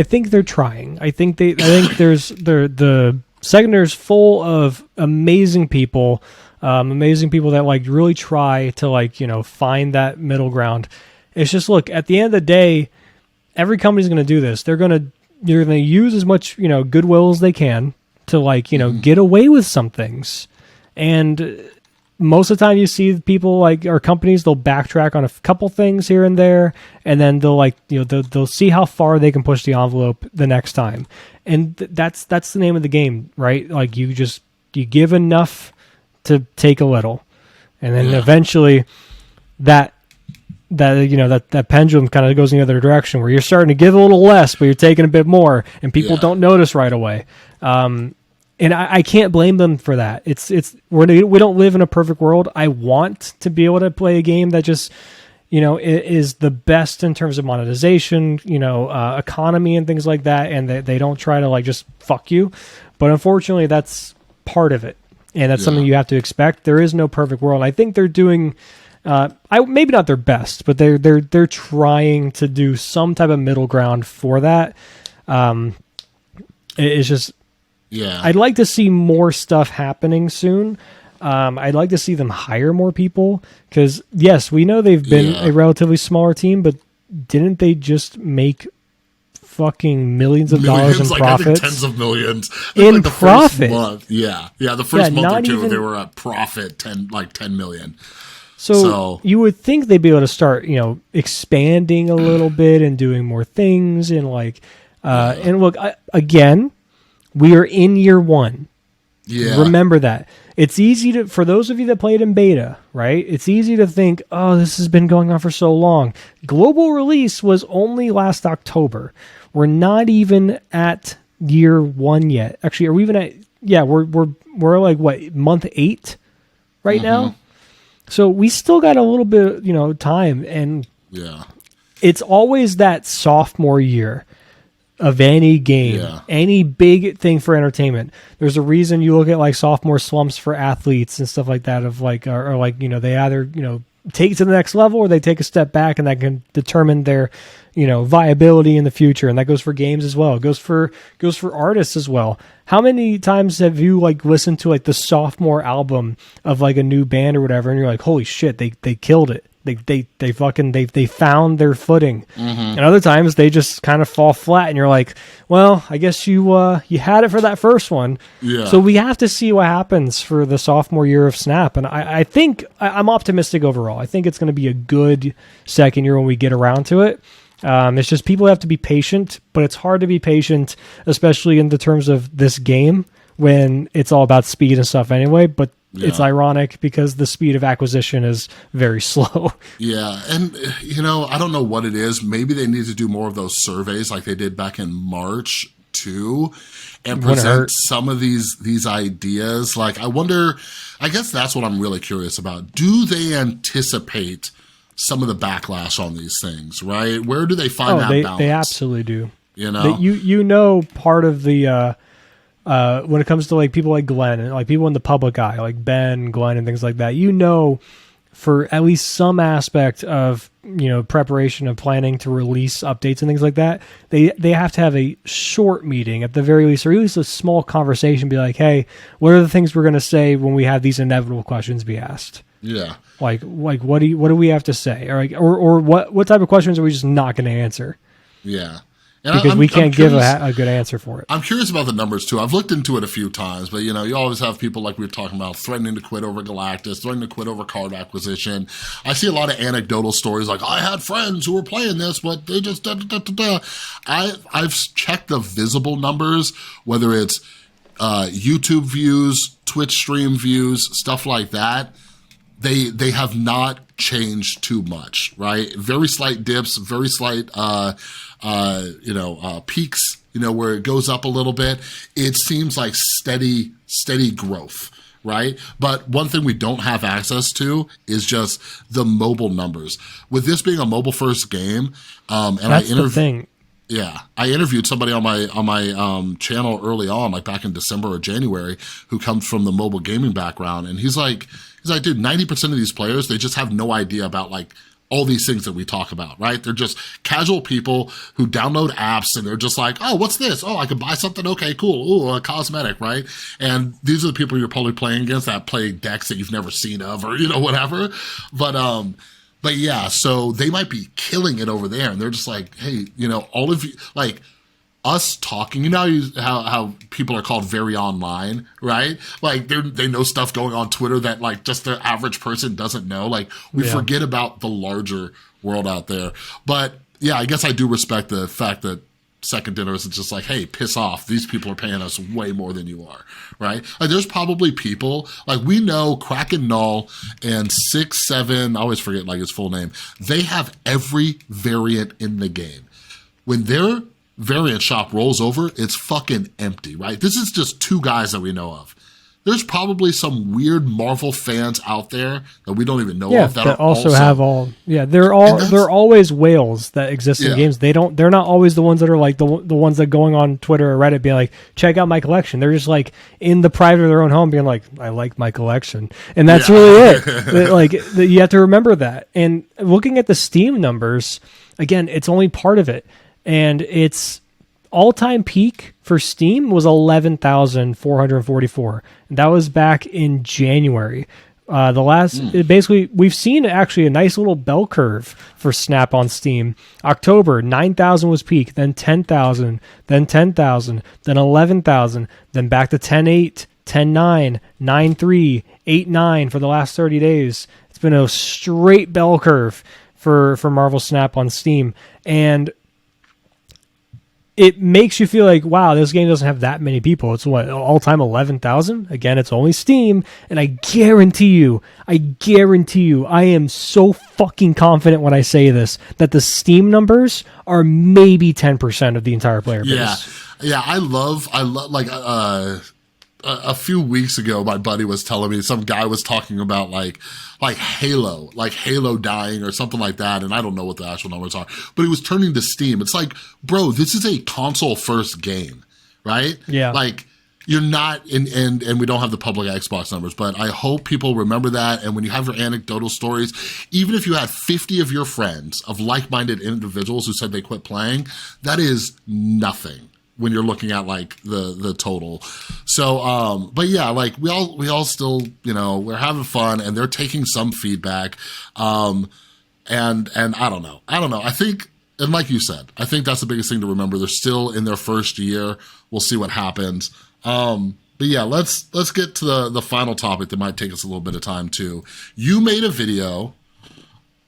think they're trying. I think there's the Seconders full of amazing people that like really try to like, you know, find that middle ground. It's just, look, at the end of the day, every company's going to do this. You're going to use as much, you know, goodwill as they can to like, you know, get away with some things. And most of the time you see people like, or companies, they'll backtrack on a couple things here and there, and then they'll like, they'll see how far they can push the envelope the next time. And that's the name of the game, right? Like you give enough to take a little, and then eventually that pendulum kind of goes in the other direction where you're starting to give a little less, but you're taking a bit more, and people don't notice right away. And I can't blame them for that. We don't live in a perfect world. I want to be able to play a game that just, is the best in terms of monetization, economy and things like that, and they don't try to like just fuck you. But unfortunately, that's part of it, and that's something you have to expect. There is no perfect world. I think they're doing, maybe not their best, but they're trying to do some type of middle ground for that. It's just. Yeah, I'd like to see more stuff happening soon. I'd like to see them hire more people because, yes, we know they've been a relatively smaller team, but didn't they just make fucking millions of dollars in profits? I think tens of millions in profit. The first month or two they were at profit 10 million. So you would think they'd be able to start, expanding a little bit and doing more things and like, and look, again. We are in year 1. Yeah. Remember that. It's easy for those of you that played in beta, right? It's easy to think, oh, this has been going on for so long. Global release was only last October. We're not even at year 1 yet. Actually, are we even at, we're like what, month 8 right now? So we still got a little bit, time, and it's always that sophomore year of any game, any big thing for entertainment. There's a reason you look at like sophomore slumps for athletes and stuff like that of like, or like, they either, take it to the next level or they take a step back, and that can determine their, viability in the future. And that goes for games as well. It goes for artists as well. How many times have you like listened to like the sophomore album of like a new band or whatever, and you're like, holy shit, they killed it. They found their footing. And other times they just kind of fall flat, and you're like, well, I guess you had it for that first one. Yeah. So we have to see what happens for the sophomore year of Snap, and I think I'm optimistic overall. I think it's going to be a good second year when we get around to it. It's just people have to be patient, but it's hard to be patient, especially in the terms of this game when it's all about speed and stuff anyway. But it's ironic because the speed of acquisition is very slow. Yeah, and, I don't know what it is. Maybe they need to do more of those surveys like they did back in March, too, and present some of these ideas. Like, I guess that's what I'm really curious about. Do they anticipate some of the backlash on these things, right? Where do they find that balance? They absolutely do. Part of the... when it comes to like people like Glenn and like people in the public eye, like Ben, Glenn, and things like that, for at least some aspect of preparation and planning to release updates and things like that, they have to have a short meeting at the very least, or at least a small conversation. Be like, hey, what are the things we're going to say when we have these inevitable questions be asked? Yeah, like what do we have to say, or what type of questions are we just not going to answer? Yeah. And because we can't give a good answer for it. I'm curious about the numbers, too. I've looked into it a few times, but, you always have people like we were talking about threatening to quit over Galactus, threatening to quit over card acquisition. I see a lot of anecdotal stories like, I had friends who were playing this, but they just da-da-da-da-da. I've checked the visible numbers, whether it's YouTube views, Twitch stream views, stuff like that. They have not changed too much, right? Very slight dips, very slight peaks, where it goes up a little bit. It seems like steady growth, right? But one thing we don't have access to is just the mobile numbers. With this being a mobile first game, that's the thing. Yeah, I interviewed somebody on my channel early on, like back in December or January, who comes from the mobile gaming background, and he's like, dude, 90% of these players, they just have no idea about like all these things that we talk about, right? They're just casual people who download apps, and they're just like, oh, what's this? Oh, I can buy something? Okay, cool. Ooh, a cosmetic, right? And these are the people you're probably playing against that play decks that you've never seen of, or whatever. But yeah, so they might be killing it over there, and they're just like, hey, all of you, like, us talking, how people are called very online, right? Like they know stuff going on Twitter that like just the average person doesn't know. Like we forget about the larger world out there. But yeah, I guess I do respect the fact that Second Dinner is just like, hey, piss off. These people are paying us way more than you are, right? Like there's probably people, like we know Kraken Null and 6-7, I always forget like his full name. They have every variant in the game. When their variant shop rolls over, it's fucking empty, right? This is just 2 guys that we know of. There's probably some weird Marvel fans out there that we don't even know of that also have all. Yeah, they're always whales that exist in games. They're not always the ones that are like the ones that going on Twitter or Reddit being like, check out my collection. They're just like in the private of their own home being like, I like my collection, and that's really it. Like you have to remember that. And looking at the Steam numbers, again, it's only part of it, and it's all-time peak for Steam was 11,444. That was back in January. Basically, we've seen actually a nice little bell curve for Snap on Steam. October, 9,000 was peak, then 10,000, then 10,000, then 11,000, then back to 10.8, 10.9, 9.3, 8.9 for the last 30 days. It's been a straight bell curve for Marvel Snap on Steam. And it makes you feel like, wow, this game doesn't have that many people. It's what, all-time 11,000? Again, it's only Steam, and I guarantee you, I am so fucking confident when I say this, that the Steam numbers are maybe 10% of the entire player base. Yeah, I love, like, a few weeks ago, my buddy was telling me, some guy was talking about like Halo dying or something like that. And I don't know what the actual numbers are, but he was turning to Steam. It's like, bro, this is a console first game, right? Yeah. Like you're not and we don't have the public Xbox numbers, but I hope people remember that. And when you have your anecdotal stories, even if you had 50 of your friends of like-minded individuals who said they quit playing, that is nothing when you're looking at like the total. So, but yeah, like we all still, we're having fun and they're taking some feedback. And I don't know. I think, and like you said, I think that's the biggest thing to remember. They're still in their first year. We'll see what happens. But yeah, let's get to the final topic that might take us a little bit of time too. You made a video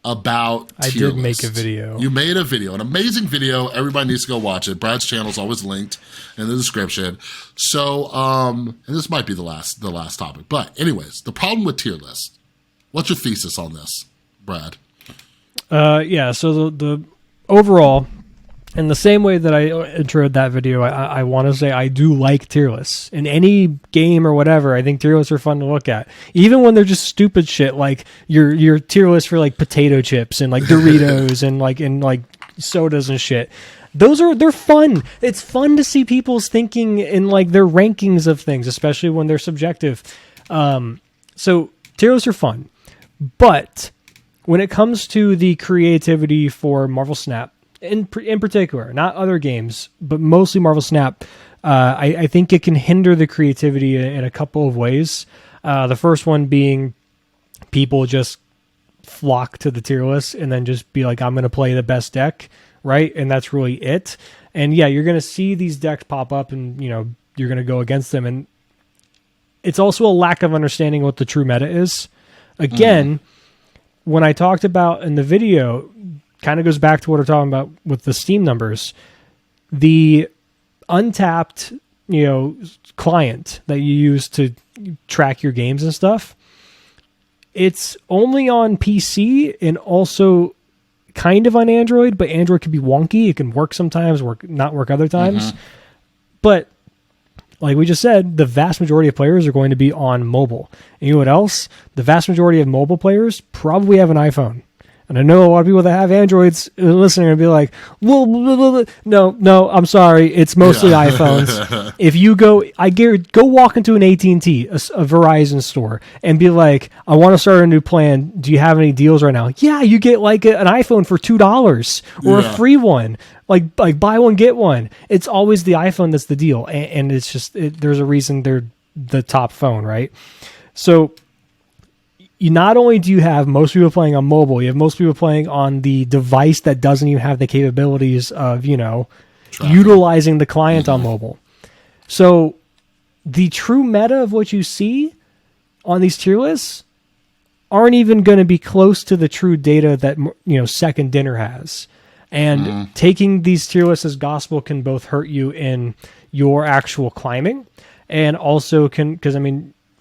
about I did make a video. You made a video, an amazing video. Everybody needs to go watch it. Brad's channel is always linked in the description. So, and this might be the last topic. But anyways, the problem with tier lists. What's your thesis on this, Brad? Yeah, so the overall, in the same way that I introed that video, I want to say I do like tier lists. In any game or whatever, I think tier lists are fun to look at. Even when they're just stupid shit, like your tier list for like potato chips and like Doritos and like sodas and shit. They're fun. It's fun to see people's thinking in like their rankings of things, especially when they're subjective. So tier lists are fun. But when it comes to the creativity for Marvel Snap, in particular, not other games, but mostly Marvel Snap, I think it can hinder the creativity in a couple of ways. The first one being people just flock to the tier list and then just be like, I'm going to play the best deck, right? And that's really it. And yeah, you're going to see these decks pop up and, you're going to go against them. And it's also a lack of understanding what the true meta is. Again, when I talked about in the video, kind of goes back to what we're talking about with the Steam numbers. The untapped, client that you use to track your games and stuff, it's only on PC and also kind of on Android, but Android can be wonky. It can work sometimes, not work other times. But like we just said, the vast majority of players are going to be on mobile. And you know what else? The vast majority of mobile players probably have an iPhone. And I know a lot of people that have Androids listening and be like, well, no, I'm sorry. It's mostly iPhones. If you go walk into an AT&T, a Verizon store, and be like, I want to start a new plan. Do you have any deals right now? Yeah, you get like an iPhone for $2 or a free one. Like buy one, get one. It's always the iPhone that's the deal. And it's just, there's a reason they're the top phone, right? So not only do you have most people playing on mobile, you have most people playing on the device that doesn't even have the capabilities of, utilizing the client on mobile. So the true meta of what you see on these tier lists aren't even going to be close to the true data that, Second Dinner has. And taking these tier lists as gospel can both hurt you in your actual climbing, and also because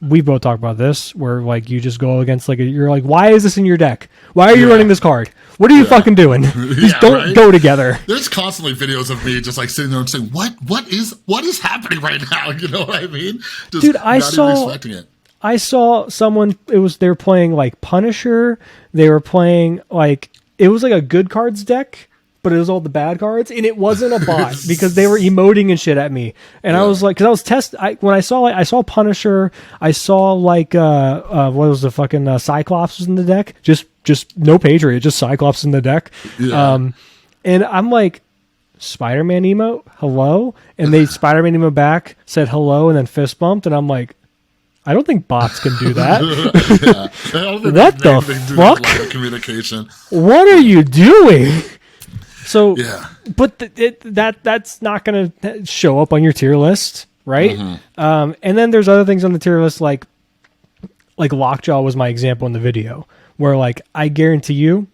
we both talked about this, where like you just go against you're like, why is this in your deck? Why are you running this card? What are you fucking doing? These don't go together. There's constantly videos of me just like sitting there and saying, what is happening right now? You know what I mean? Just dude, I saw someone, they were playing like Punisher. They were playing it was like a good cards deck, but it was all the bad cards, and it wasn't a bot because they were emoting and shit at me. And I was like, because I was when I saw Punisher, I saw what was the fucking Cyclops was in the deck, just no Patriot, just Cyclops in the deck. Yeah. And I'm like, Spider-Man emote, hello, and they Spider-Man emote back, said hello, and then fist bumped, and I'm like, I don't think bots can do that. What the fuck? Communication. What are you doing? So, but that's not going to show up on your tier list, right? And then there's other things on the tier list, like Lockjaw was my example in the video, where I guarantee you,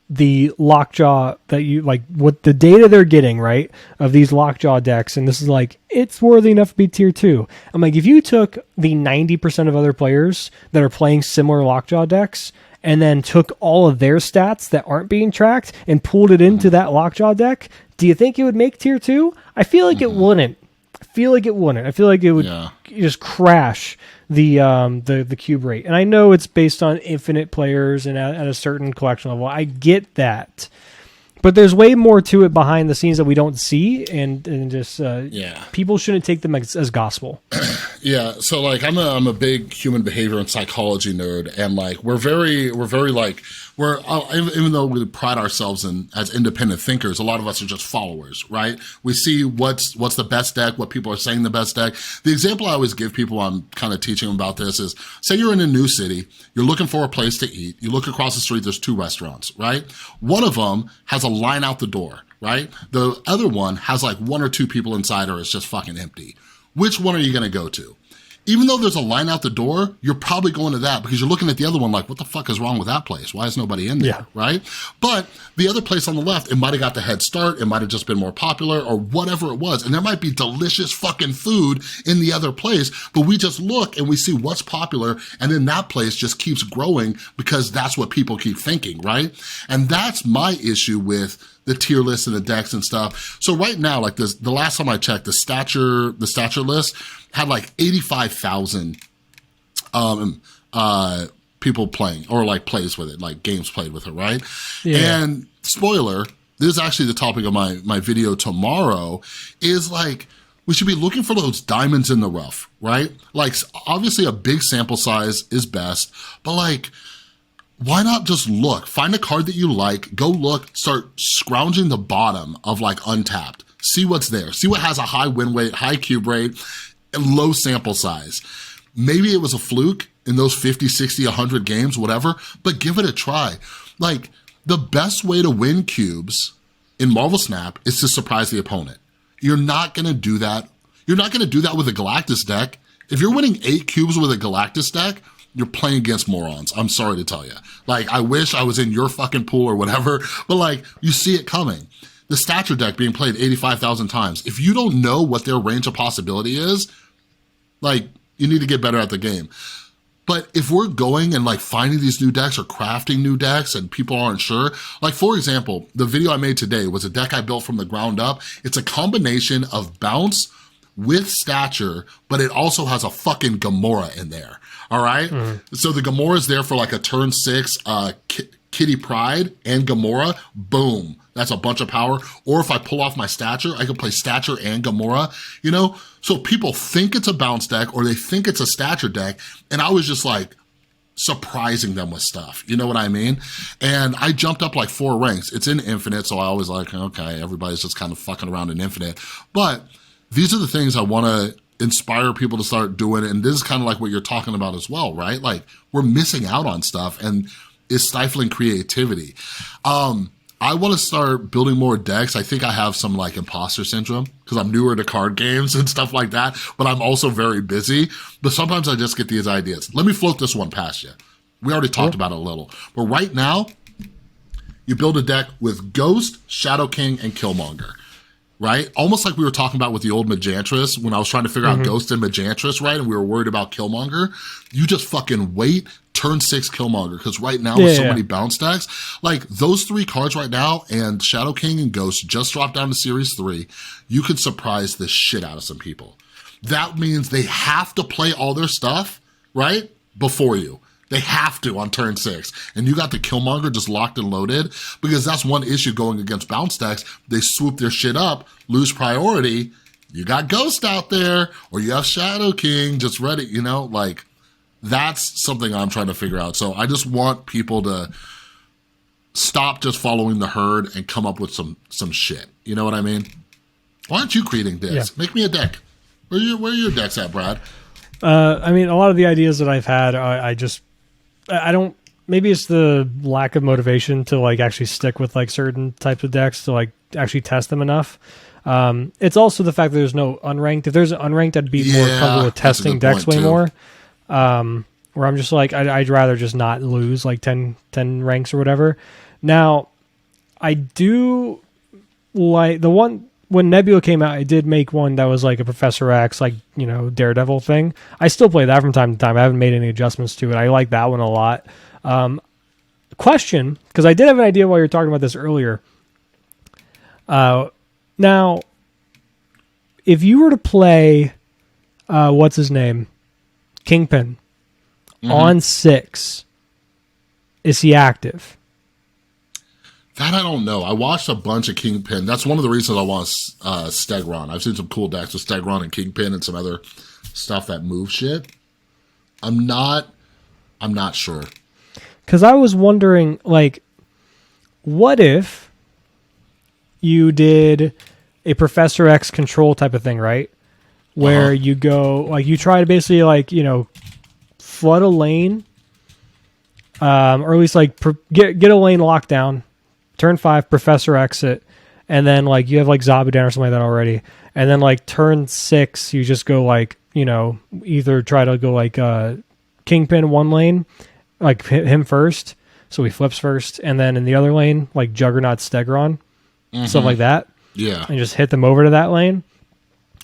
the Lockjaw that you what the data they're getting right of these Lockjaw decks, and this is it's worthy enough to be tier 2. I'm like, if you took the 90% of other players that are playing similar Lockjaw decks and then took all of their stats that aren't being tracked and pulled it into that Lockjaw deck, do you think it would make tier 2? I feel like it wouldn't. I feel like it would just crash the cube rate. And I know it's based on infinite players and at a certain collection level. I get that. But there's way more to it behind the scenes that we don't see, and just people shouldn't take them as gospel. Yeah, so I'm a big human behavior and psychology nerd, and even though we pride ourselves as independent thinkers, a lot of us are just followers, right? We see what's the best deck, what people are saying the best deck. The example I always give people, I'm kind of teaching them about this, is say you're in a new city, you're looking for a place to eat, you look across the street, there's 2 restaurants, right? One of them has a line out the door, right? The other one has 1 or 2 people inside, or it's just fucking empty. Which one are you gonna go to? Even though there's a line out the door, you're probably going to that because you're looking at the other one what the fuck is wrong with that place? Why is nobody in there, right? But the other place on the left, it might have got the head start, it might have just been more popular or whatever it was, and there might be delicious fucking food in the other place, but we just look and we see what's popular, and then that place just keeps growing because that's what people keep thinking, right? And that's my issue with the tier list and the decks and stuff. So right now, the last time I checked, the stature list had 85,000 people playing, or plays with it, games played with it, right? Yeah. And spoiler, this is actually the topic of my video tomorrow, is we should be looking for those diamonds in the rough, right? Obviously a big sample size is best, but why not just look? Find a card that you like, go look, start scrounging the bottom of Untapped. See what's there. See what has a high win rate, high cube rate, and low sample size. Maybe it was a fluke in those 50, 60, 100 games, whatever, but give it a try. The best way to win cubes in Marvel Snap is to surprise the opponent. You're not going to do that. You're not going to do that with a Galactus deck. If you're winning 8 cubes with a Galactus deck, you're playing against morons. I'm sorry to tell you. I wish I was in your fucking pool or whatever, but you see it coming. The stature deck being played 85,000 times. If you don't know what their range of possibility is, you need to get better at the game. But if we're going and finding these new decks or crafting new decks and people aren't sure, for example, the video I made today was a deck I built from the ground up. It's a combination of bounce with stature, but it also has a fucking Gamora in there. All right. So the Gamora is there for a turn 6, Kitty Pride and Gamora. Boom. That's a bunch of power. Or if I pull off my stature, I can play stature and Gamora, So people think it's a bounce deck or they think it's a stature deck. And I was just surprising them with stuff. You know what I mean? And I jumped up 4 ranks. It's in Infinite. So I was okay, everybody's just kind of fucking around in Infinite. But these are the things I want to inspire people to start doing. And this is kind of what you're talking about as well, right? We're missing out on stuff and it's stifling creativity. I want to start building more decks. I think I have some like imposter syndrome because I'm newer to card games and stuff like that, but I'm also very busy. But sometimes I just get these ideas. Let me float this one past you. We already talked about it a little, but right now you build a deck with Ghost, Shadow King, and Killmonger, right? Almost like we were talking about with the old Magantress when I was trying to figure out Ghost and Magantress, right? And we were worried about Killmonger. You just fucking wait, turn 6 Killmonger, because right now with so many bounce decks, like those 3 cards right now and Shadow King and Ghost just dropped down to Series 3, you could surprise the shit out of some people. That means they have to play all their stuff, right, before you. They have to on turn 6. And you got the Killmonger just locked and loaded, because that's one issue going against bounce decks. They swoop their shit up, lose priority. You got Ghost out there, or you have Shadow King just ready, you know, like that's something I'm trying to figure out. So I just want people to stop just following the herd and come up with some shit. You know what I mean? Why aren't you creating decks? Yeah. Make me a deck. Where are your decks at, Brad? I mean, a lot of the ideas that I've had, I don't, maybe it's the lack of motivation to like actually stick with like certain types of decks to like actually test them enough. It's also the fact that there's no unranked. If there's an unranked, I'd be more comfortable with testing decks way more. Where I'm just like, I'd rather just not lose like 10 ranks or whatever. Now, I do like the one, when Nebula came out, I did make one that was like a Professor X, like, you know, Daredevil thing. I still play that from time to time. I haven't made any adjustments to it. I like that one a lot. Question, because I did have an idea while you were talking about this earlier. Now, if you were to play, what's his name? Kingpin on 6, is he active? That I don't know. I watched a bunch of Kingpin. That's one of the reasons I want Stegron. I've seen some cool decks with Stegron and Kingpin and some other stuff that move shit. I'm not sure. Because I was wondering, like, what if you did a Professor X control type of thing, right? Where you go, like, you try to basically, like, you know, flood a lane, or at least, like, get a lane locked down. Turn 5, Professor Exit, and then, like, you have, like, Zabudan or something like that already. And then, like, turn 6, you just go, like, you know, either try to go, like, Kingpin one lane, like, hit him first, so he flips first, and then in the other lane, like, Juggernaut Stegron, stuff like that. Yeah. And just hit them over to that lane.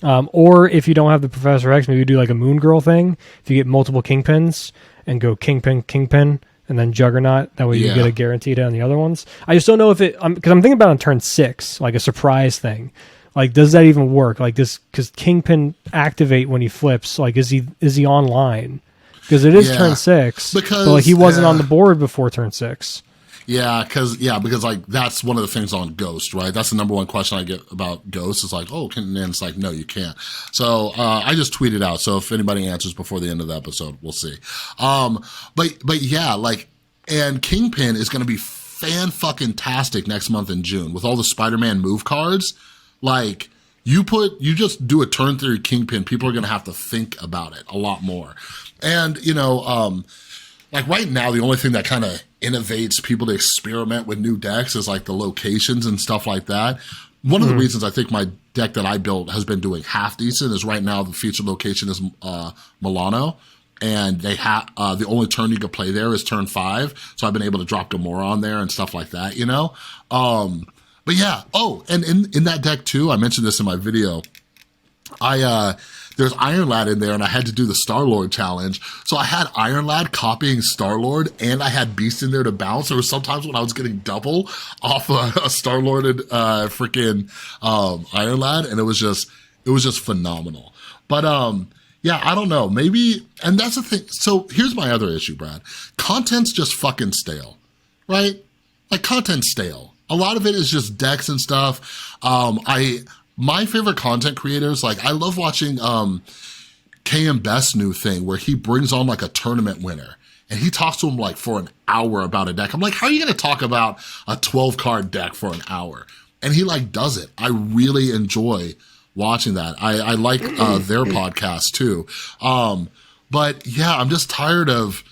Or if you don't have the Professor X, maybe you do, like, a Moon Girl thing. If you get multiple Kingpins and go Kingpin, and then Juggernaut. That way you get a guaranteed on the other ones. I just don't know if it... Because I'm thinking about on turn 6, like a surprise thing. Like, does that even work? Like, this... Because Kingpin activate when he flips. Like, is he online? Because it is turn 6. But, like, he wasn't on the board before turn 6. Yeah, because like that's one of the things on Ghost, right? That's the number one question I get about Ghost. Is like, oh, and it's like, no, you can't. So I just tweeted out. So if anybody answers before the end of the episode, we'll see. But yeah, like, and Kingpin is going to be fan-fucking-tastic next month in June with all the Spider-Man move cards. Like, you just do a turn 3 Kingpin, people are going to have to think about it a lot more. And, you know, like right now, the only thing that kind of innovates people to experiment with new decks is like the locations and stuff like that. One of the reasons I think my deck that I built has been doing half decent is right now the featured location is Milano, and they have the only turn you can play there is turn 5. So I've been able to drop Gamora on there and stuff like that, you know. But yeah. Oh, and in that deck too, I mentioned this in my video. There's Iron Lad in there, and I had to do the Star-Lord challenge. So I had Iron Lad copying Star-Lord, and I had Beast in there to bounce. There was sometimes when I was getting double off a Star-Lord and freaking Iron Lad, and it was just phenomenal. But yeah, I don't know. Maybe, and that's the thing. So here's my other issue, Brad. Content's just fucking stale, right? Like, content's stale. A lot of it is just decks and stuff. My favorite content creators, like I love watching KM Best's new thing where he brings on like a tournament winner and he talks to him like for an hour about a deck. I'm like, how are you going to talk about a 12 card deck for an hour? And he like does it. I really enjoy watching that. I like their podcast too. But yeah, I'm just tired of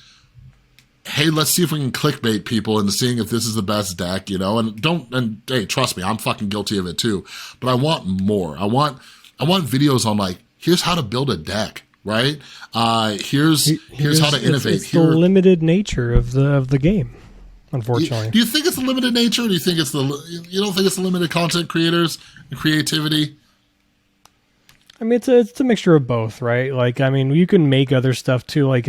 hey, let's see if we can clickbait people into seeing if this is the best deck, and hey, trust me, I'm fucking guilty of it too. But I want more. I want videos on like, here's how to build a deck, right? Here's how to innovate. It's the limited nature of the game, unfortunately. Do you think it's the limited nature, or do you think you don't think it's the limited content creators and creativity? I mean, it's a mixture of both, right? Like, I mean, you can make other stuff too, like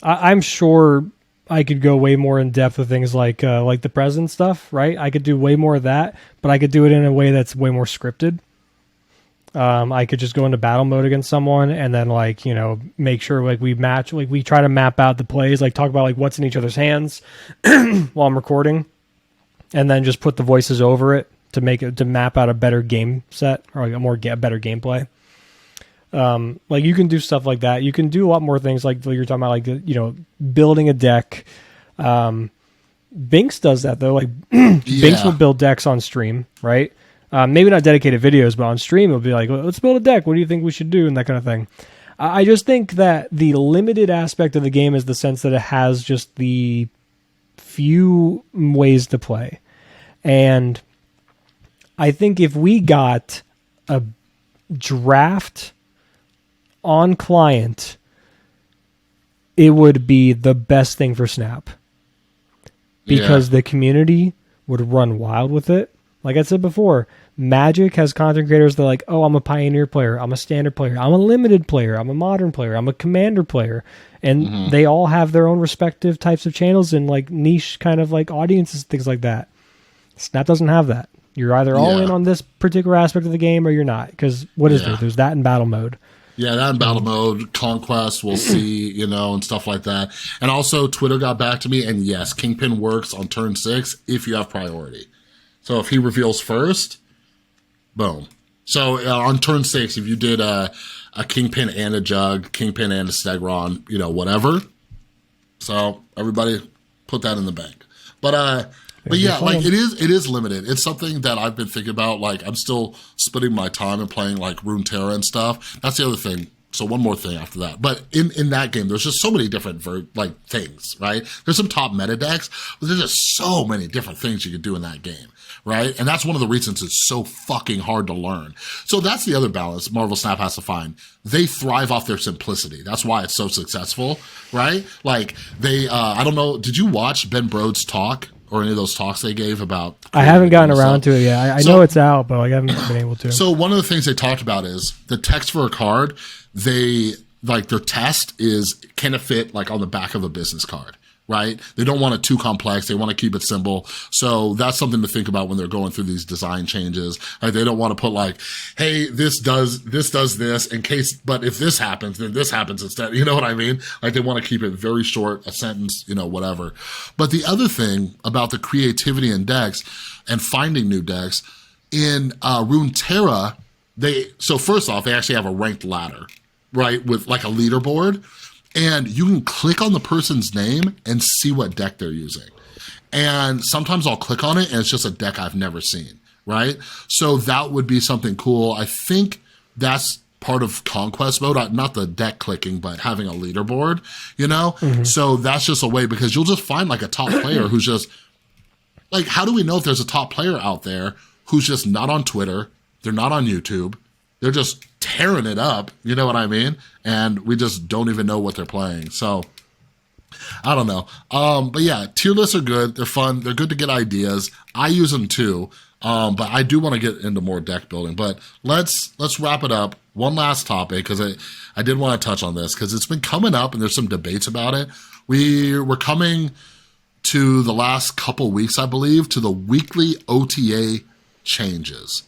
I'm sure I could go way more in depth with things like the present stuff, right? I could do way more of that, but I could do it in a way that's way more scripted. I could just go into battle mode against someone and then make sure we match, we try to map out the plays, talk about what's in each other's hands while I'm recording, and then just put the voices over it to map out a better game set or a better gameplay. You can do stuff like that. You can do a lot more things like you're talking about, building a deck. Binks does that though. Binks will build decks on stream, right? Maybe not dedicated videos, but on stream it'll be like, let's build a deck. What do you think we should do? And that kind of thing. I just think that the limited aspect of the game is the sense that it has just the few ways to play. And I think if we got a draft on client, it would be the best thing for Snap, because the community would run wild with it. Like I said before, Magic has content creators that are like, oh, I'm a Pioneer player, I'm a Standard player, I'm a Limited player, I'm a Modern player, I'm a Commander player, and they all have their own respective types of channels and niche kind of audiences, things like that. Snap doesn't have that. You're either all in on this particular aspect of the game or you're not, because what is there? There's that in battle mode. Yeah, that in battle mode, Conquest, we'll see, and stuff like that. And also, Twitter got back to me, and yes, Kingpin works on turn 6 if you have priority. So if he reveals first, boom. So on turn 6, if you did a Kingpin and a Jug, Kingpin and a Stegron, whatever. So everybody put that in the bank. But yeah, it is limited. It's something that I've been thinking about. I'm still splitting my time and playing Runeterra and stuff. That's the other thing. So one more thing after that. But in that game, there's just so many different things, right? There's some top meta decks, but there's just so many different things you could do in that game, right? And that's one of the reasons it's so fucking hard to learn. So that's the other balance Marvel Snap has to find. They thrive off their simplicity. That's why it's so successful, right? I don't know, did you watch Ben Brode's talk? Or any of those talks they gave about... I haven't gotten around to it yet. I know it's out, but I haven't been able to. So one of the things they talked about is the text for a card, their test is, can it fit on the back of a business card, right? They don't want it too complex. They want to keep it simple. So that's something to think about when they're going through these design changes. They don't want to put hey, this does this in case, but if this happens, then this happens instead. You know what I mean? They want to keep it very short, a sentence, whatever. But the other thing about the creativity in decks and finding new decks, in Runeterra, so first off, they actually have a ranked ladder, right? With a leaderboard. And you can click on the person's name and see what deck they're using. And sometimes I'll click on it and it's just a deck I've never seen, right? So that would be something cool. I think that's part of Conquest mode, not the deck clicking, but having a leaderboard, So that's just a way, because you'll just find a top player who's just, how do we know if there's a top player out there who's just not on Twitter, they're not on YouTube, they're just tearing it up, you know what I mean? And we just don't even know what they're playing. So, I don't know. But yeah, tier lists are good. They're fun. They're good to get ideas. I use them too. But I do want to get into more deck building. But let's wrap it up. One last topic, because I did want to touch on this, because it's been coming up and there's some debates about it. We're coming to the last couple weeks, I believe, to the weekly OTA changes.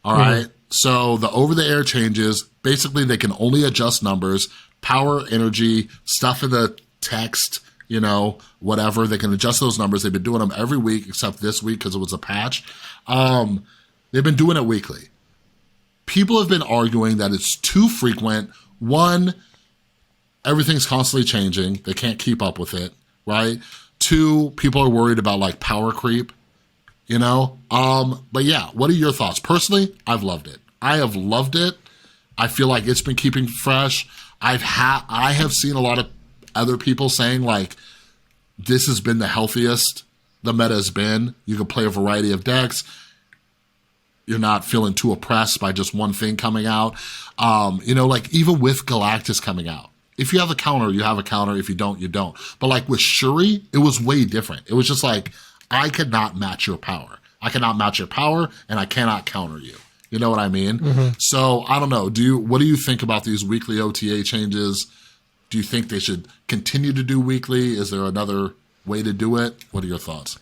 All right. So the over-the-air changes, basically they can only adjust numbers, power, energy, stuff in the text, whatever. They can adjust those numbers. They've been doing them every week except this week because it was a patch. They've been doing it weekly. People have been arguing that it's too frequent. One, everything's constantly changing. They can't keep up with it, right? Two, people are worried about power creep, But yeah, what are your thoughts? Personally, I've loved it. I have loved it. I feel like it's been keeping fresh. I have seen a lot of other people saying like this has been the healthiest the meta has been. You can play a variety of decks. You're not feeling too oppressed by just one thing coming out. Like even with Galactus coming out, if you have a counter, you have a counter. If you don't, you don't. But like with Shuri, it was way different. It was just like, I could not match your power. I cannot match your power, and I cannot counter you. You know what I mean? Mm-hmm. So I don't know. What do you think about these weekly OTA changes? Do you think they should continue to do weekly? Is there another way to do it? What are your thoughts?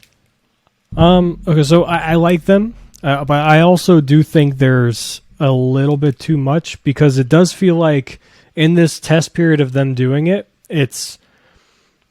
Okay, so I like them, but I also do think there's a little bit too much, because it does feel like in this test period of them doing it,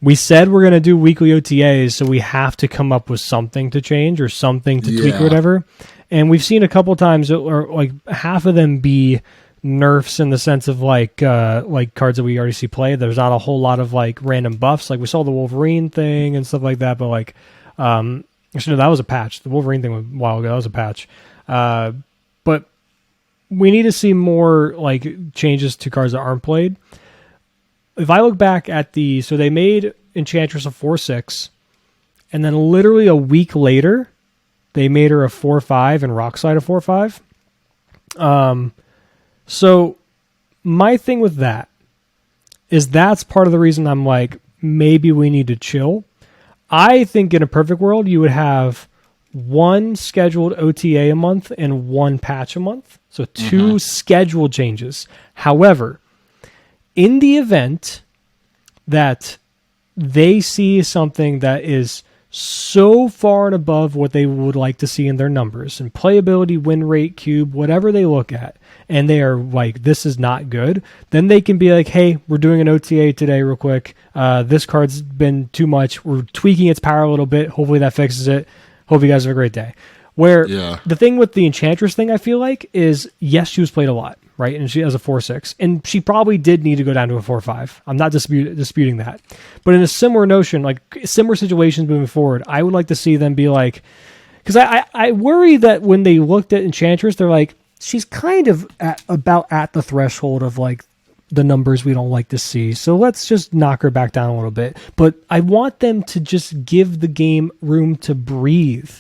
we said we're going to do weekly OTAs, so we have to come up with something to change or something to tweak or whatever. And we've seen a couple times, or like half of them be nerfs in the sense of like cards that we already see play. There's not a whole lot of like random buffs. Like we saw the Wolverine thing and stuff like that, but like, actually, no, that was a patch. The Wolverine thing was a while ago. That was a patch. But we need to see more like changes to cards that aren't played. If I look back at so they made Enchantress a 4/6, and then literally a week later, they made her a 4/5 and Rockslide a 4/5. So my thing with that is that's part of the reason I'm like, maybe we need to chill. I think in a perfect world, you would have one scheduled OTA a month and one patch a month. So two scheduled changes. However, in the event that they see something that is so far and above what they would like to see in their numbers and playability, win rate, cube, whatever they look at, and they are like, this is not good, then they can be like, hey, we're doing an OTA today real quick. This card's been too much. We're tweaking its power a little bit. Hopefully that fixes it. Hope you guys have a great day. Where the thing with the Enchantress thing, I feel like, is yes, she was played a lot, right? And she has a 4/6, and she probably did need to go down to a 4/5. I'm not disputing that. But in a similar notion, like similar situations moving forward, I would like to see them be like, because I worry that when they looked at Enchantress, they're like, she's kind of about at the threshold of like the numbers we don't like to see. So let's just knock her back down a little bit. But I want them to just give the game room to breathe.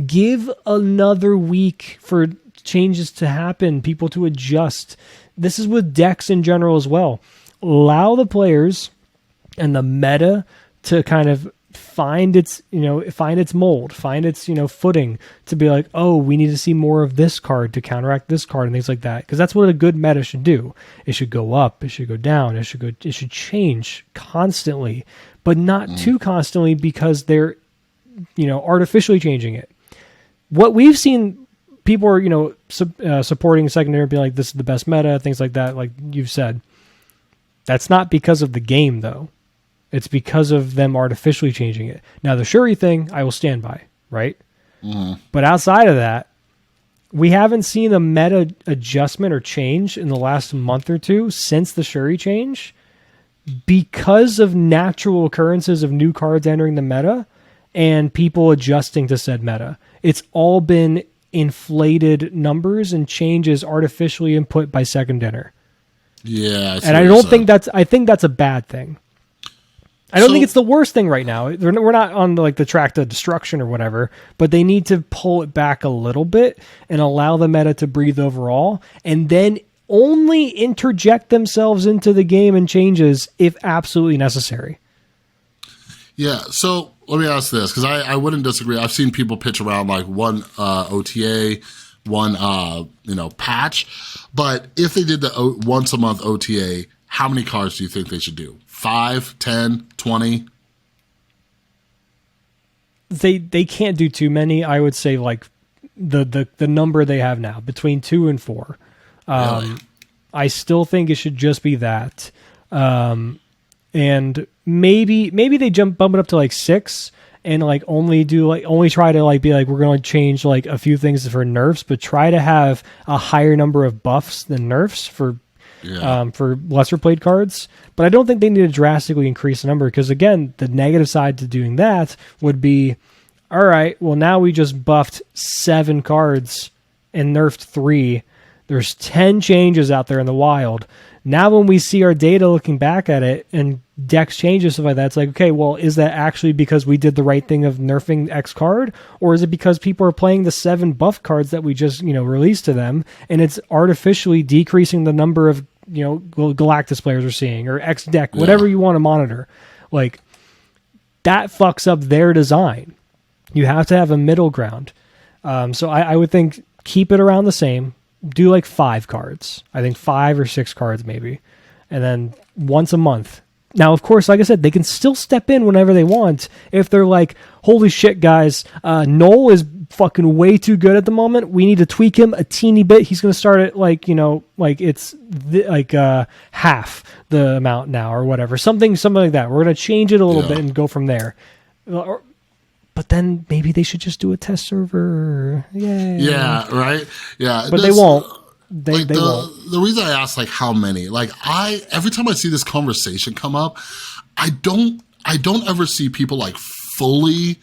Give another week for changes to happen, people to adjust. This is with decks in general as well. Allow the players and the meta to kind of find its mold, find its, footing, to be like, oh, we need to see more of this card to counteract this card and things like that. Because that's what a good meta should do. It should go up, it should go down, it should change constantly, but not too constantly, because they're, artificially changing it. What we've seen, people are, supporting secondary and being like, this is the best meta, things like that, like you've said. That's not because of the game, though. It's because of them artificially changing it. Now, the Shuri thing, I will stand by, right? But outside of that, we haven't seen a meta adjustment or change in the last month or two since the Shuri change, because of natural occurrences of new cards entering the meta and people adjusting to said meta. It's all been inflated numbers and changes artificially input by second dinner. Yeah. And I think that's a bad thing. I don't think it's the worst thing right now. We're not on the track to destruction or whatever, but they need to pull it back a little bit and allow the meta to breathe overall, and then only interject themselves into the game and changes if absolutely necessary. Yeah, so let me ask this, because I wouldn't disagree. I've seen people pitch around like one OTA, one patch, but if they did the once a month OTA, how many cards do you think they should do? 5, 10, 20? They can't do too many. I would say like the number they have now, between 2 and 4. Really? I still think it should just be that. And maybe they bump it up to like 6 and like only try to like be like, we're going to change like a few things for nerfs, but try to have a higher number of buffs than nerfs for lesser played cards. But I don't think they need to drastically increase the number, because again, the negative side to doing that would be, all right, well now we just buffed 7 cards and nerfed 3. There's 10 changes out there in the wild. Now when we see our data looking back at it and decks changes, stuff like that, it's like, okay, well, is that actually because we did the right thing of nerfing X card? Or is it because people are playing the 7 buff cards that we just, released to them, and it's artificially decreasing the number of, Galactus players we're seeing, or X deck, whatever you want to monitor? Like, that fucks up their design. You have to have a middle ground. So I would think keep it around the same. Do like 5 cards. I think 5 or 6 cards maybe. And then once a month. Now, of course, like I said, they can still step in whenever they want. If they're like, holy shit, guys, Noel is fucking way too good at the moment. We need to tweak him a teeny bit. He's going to start at half the amount now or whatever. Something like that. We're going to change it a little bit and go from there. But then maybe they should just do a test server. Yay. Yeah, right? Yeah. But they won't. They won't. The reason I ask, how many, every time I see this conversation come up, I don't ever see people, fully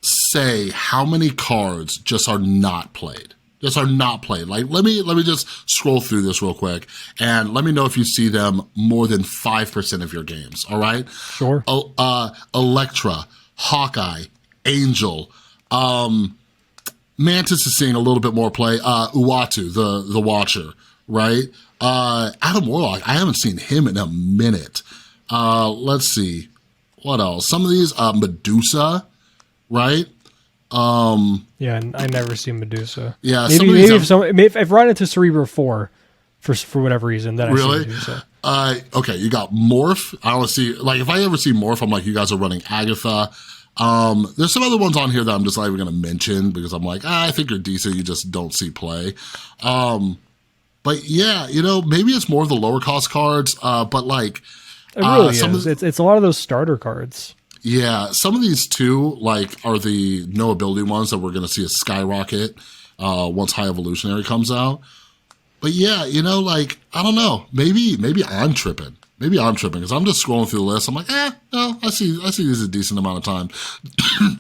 say how many cards just are not played. Just are not played. Let me just scroll through this real quick, and let me know if you see them more than 5% of your games, all right? Sure. Electra, Hawkeye, Angel, Mantis is seeing a little bit more play. Uatu, the Watcher, right? Adam Warlock, I haven't seen him in a minute. Let's see. What else? Some of these, Medusa, right? Yeah, I never see Medusa. Yeah, maybe if I've run into Cerebro 4 for whatever reason, then really? I see Medusa. Okay, you got Morph. I don't see, if I ever see Morph, I'm like, you guys are running Agatha. There's some other ones on here that I'm just not even going to mention because I'm like, I think you're decent. You just don't see play. But yeah, maybe it's more of the lower cost cards. But it really is. It's a lot of those starter cards. Yeah. Some of these too, are the no ability ones that we're going to see a skyrocket, once High Evolutionary comes out. But yeah, I don't know. Maybe I'm tripping. Maybe I'm tripping because I'm just scrolling through the list. I'm like, no, I see these a decent amount of time.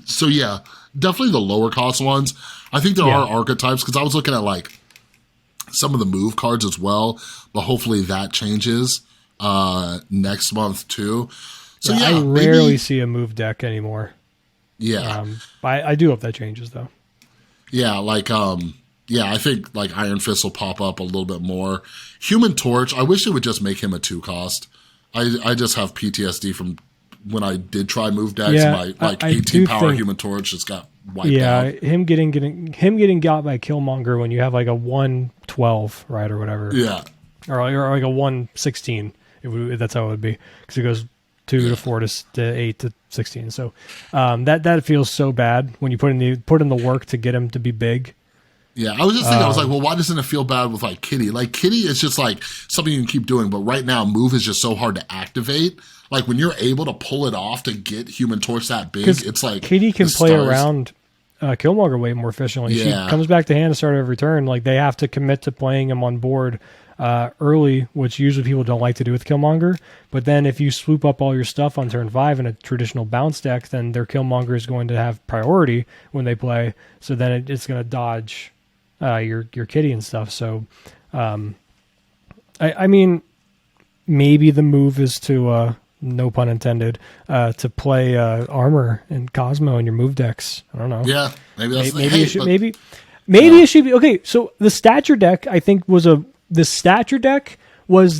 So yeah, definitely the lower cost ones. I think there are archetypes because I was looking at some of the move cards as well, but hopefully that changes next month too. So yeah, I rarely see a move deck anymore. Yeah, I do hope that changes though. Yeah, yeah, I think Iron Fist will pop up a little bit more. Human Torch, I wish it would just make him a 2 cost. I just have PTSD from when I did try move decks. Yeah, my 18 power Human Torch just got wiped out. Yeah, him getting got by Killmonger when you have a 112, right, or whatever. Yeah. Or a 116. That's how it would be because it goes 2 to 4 to 8 to 16. So that feels so bad when you put in the work to get him to be big. Yeah, I was just thinking, I was like, well, why doesn't it feel bad with Kitty? Kitty is just something you can keep doing, but right now move is just so hard to activate. When you're able to pull it off to get Human Torch that big, it's Kitty can play around Killmonger way more efficiently. Yeah. She comes back to hand to start every turn. They have to commit to playing him on board early, which usually people don't like to do with Killmonger. But then if you swoop up all your stuff on turn 5 in a traditional bounce deck, then their Killmonger is going to have priority when they play. So then it's going to dodge your Kitty and stuff. So, I mean, maybe the move is to, no pun intended, to play Armor and Cosmo in your move decks. I don't know. Yeah, maybe that's maybe it should be okay. So the stature deck, I think, was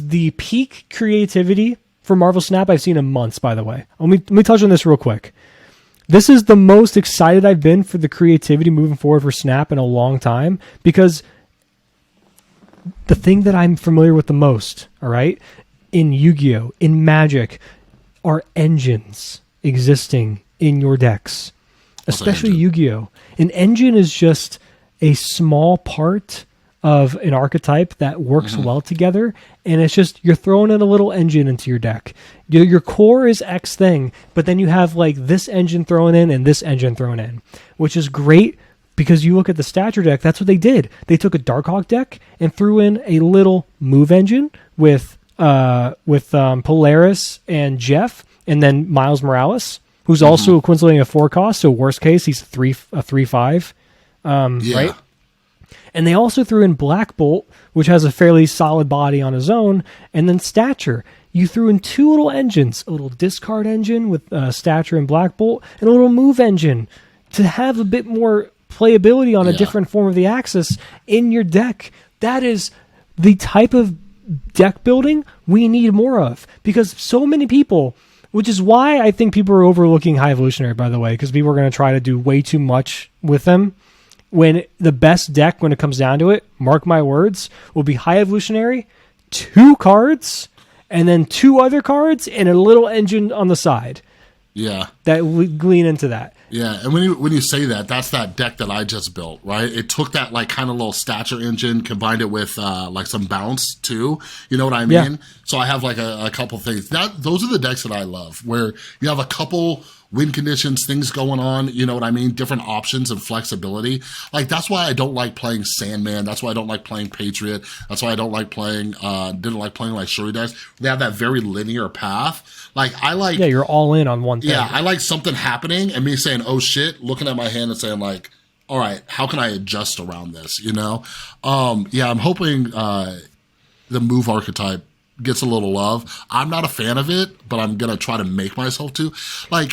the peak creativity for Marvel Snap I've seen in months. By the way, let me touch on this real quick. This is the most excited I've been for the creativity moving forward for Snap in a long time because the thing that I'm familiar with the most, all right, in Yu-Gi-Oh!, in Magic, are engines existing in your decks, especially Yu-Gi-Oh! An engine is just a small part of an archetype that works well together, and it's just you're throwing in a little engine into your deck. Your core is X thing, but then you have this engine thrown in and this engine thrown in, which is great because you look at the stature deck, that's what they did. They took a Darkhawk deck and threw in a little move engine with Polaris and Jeff, and then Miles Morales, who's also coincidentally a 4 cost, so worst case, he's a 3/5, right? And they also threw in Black Bolt, which has a fairly solid body on his own, and then Stature. You threw in 2 little engines, a little discard engine with Stature and Black Bolt, and a little move engine to have a bit more playability on a different form of the Axis in your deck. That is the type of deck building we need more of, because so many people, which is why I think people are overlooking High Evolutionary, by the way, because people are going to try to do way too much with them. When the best deck, when it comes down to it, mark my words, will be High Evolutionary, 2 cards, and then 2 other cards, and a little engine on the side. Yeah. That would lean into that. Yeah, and when you say that, that's that deck that I just built, right? It took that like kind of little Stature engine, combined it with like some bounce too. You know what I mean? Yeah. So I have like a couple things. Those are the decks that I love, where you have a couple win conditions, things going on, you know what I mean? Different options and flexibility. Like, that's why I don't like playing Sandman. That's why I don't like playing Patriot. That's why I don't like playing, didn't like playing like Shuri decks. They have that very linear path. Like, I like... Yeah, you're all in on one thing. Yeah, I like something happening and me saying, oh shit, looking at my hand and saying like, all right, how can I adjust around this, you know? Yeah, I'm hoping the move archetype gets a little love. I'm not a fan of it, but I'm gonna try to make myself to. Like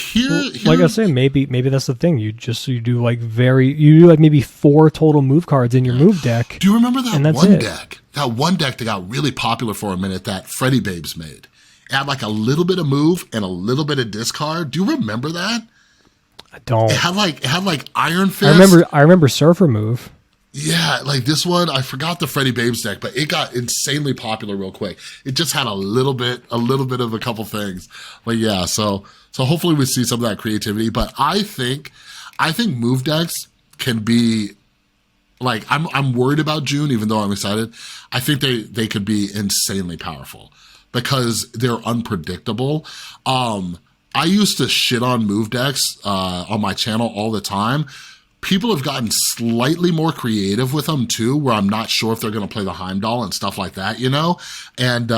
like I say, maybe that's the thing. You do like maybe 4 total move cards in your move deck. Do you remember that deck? That one deck that got really popular for a minute that Freddy Babes made. It had like a little bit of move and a little bit of discard. Do you remember that? I don't. It had like Iron Fist. I remember Surfer Move. Yeah, like this one, I forgot the Freddy Babes deck, but it got insanely popular real quick. It just had a little bit of a couple things. But yeah, so hopefully we see some of that creativity. But I think move decks can be like, I'm worried about June, even though I'm excited. I think they could be insanely powerful because they're unpredictable. I used to shit on move decks on my channel all the time. People have gotten slightly more creative with them too, where I'm not sure if they're going to play the Heimdall and stuff like that, you know? And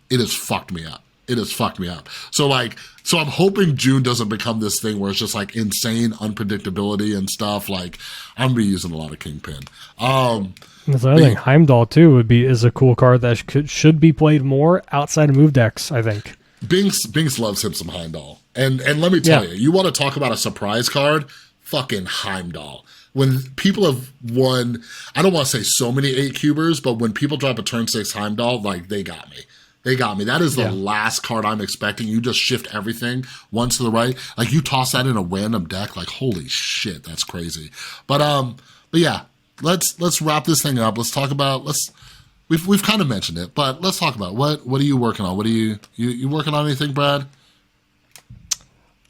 it has fucked me up. It has fucked me up. So I'm hoping June doesn't become this thing where it's just like insane unpredictability and stuff. Like, I'm going to be using a lot of Kingpin. That's the other thing. Heimdall too is a cool card that should be played more outside of move decks, I think. Binks loves him some Heimdall. And let me tell you want to talk about a surprise card? Fucking Heimdall. When people have won, I don't want to say so many 8-cubers, but when people drop a turn 6 Heimdall, like, they got me. They got me. That is the last card I'm expecting. You just shift everything once to the right. Like, you toss that in a random deck, like, holy shit, that's crazy. But yeah, let's wrap this thing up. Let's talk about, we've kind of mentioned it, but let's talk about what are you working on? What are you working on anything, Brad?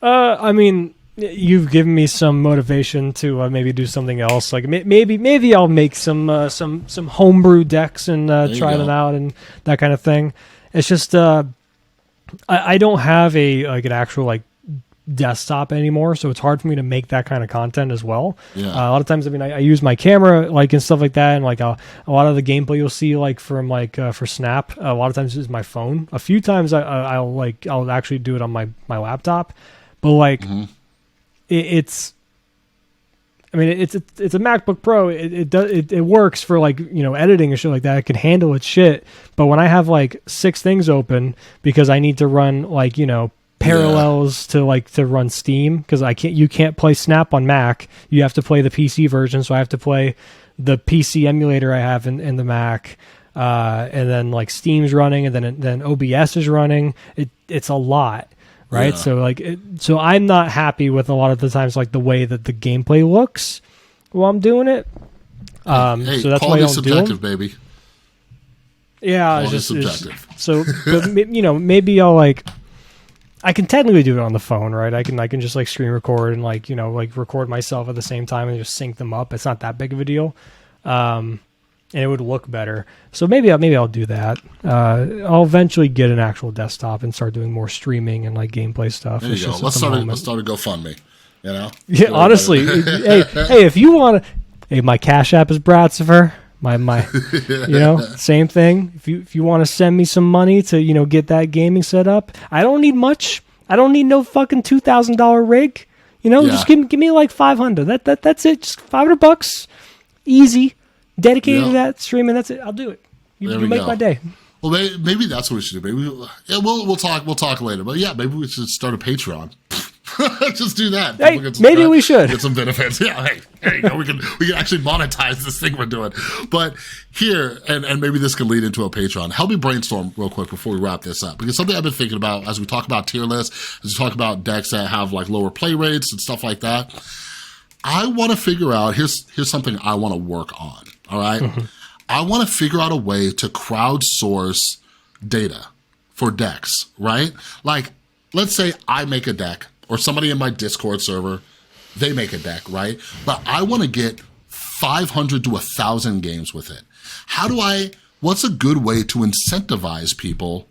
I mean, you've given me some motivation to maybe do something else. Like maybe I'll make some homebrew decks and try them out and that kind of thing. It's just I don't have an actual desktop anymore, so it's hard for me to make that kind of content as well. Yeah. A lot of times, I mean, I use my camera and stuff like that, and a lot of the gameplay you'll see from for Snap. A lot of times it's my phone. A few times I'll actually do it on my laptop, but it's a MacBook Pro. It works for editing and shit like that. It can handle its shit. But when I have 6 things open because I need to run parallels to run Steam, because you can't play Snap on Mac. You have to play the PC version. So I have to play the PC emulator I have in the Mac, and then Steam's running, and then OBS is running. It's a lot. Right. Yeah. So I'm not happy with a lot of the times, the way that the gameplay looks while I'm doing it. Hey, so that's why I don't do subjective, baby. Yeah. It's subjective. But maybe I'll I can technically do it on the phone, right? I can just screen record and record myself at the same time and just sync them up. It's not that big of a deal. And it would look better. So maybe I'll do that. I'll eventually get an actual desktop and start doing more streaming and gameplay stuff. There you go. Let's start a GoFundMe. You know? Yeah, honestly. hey, if you want to, hey, my Cash App is Bradsifer. My same thing. If you want to send me some money to get that gaming set up, I don't need much. I don't need no fucking $2,000 rig. Just give me $500. That's it. Just $500. Easy. dedicated to that stream, and that's it. I'll do it. You make my day. Well, maybe that's what we should do. Maybe we'll talk later. But yeah, maybe we should start a Patreon. Just do that. Hey, maybe we should get some benefits. Yeah, hey, we can actually monetize this thing we're doing. But here, and maybe this can lead into a Patreon. Help me brainstorm real quick before we wrap this up, because something I've been thinking about as we talk about tier lists, as we talk about decks that have like lower play rates and stuff like that. I want to figure out. Here's something I want to work on. All right. Mm-hmm. I want to figure out a way to crowdsource data for decks, right? Like, let's say I make a deck, or somebody in my Discord server, they make a deck, right? But I want to get 500 to 1,000 games with it. What's a good way to incentivize people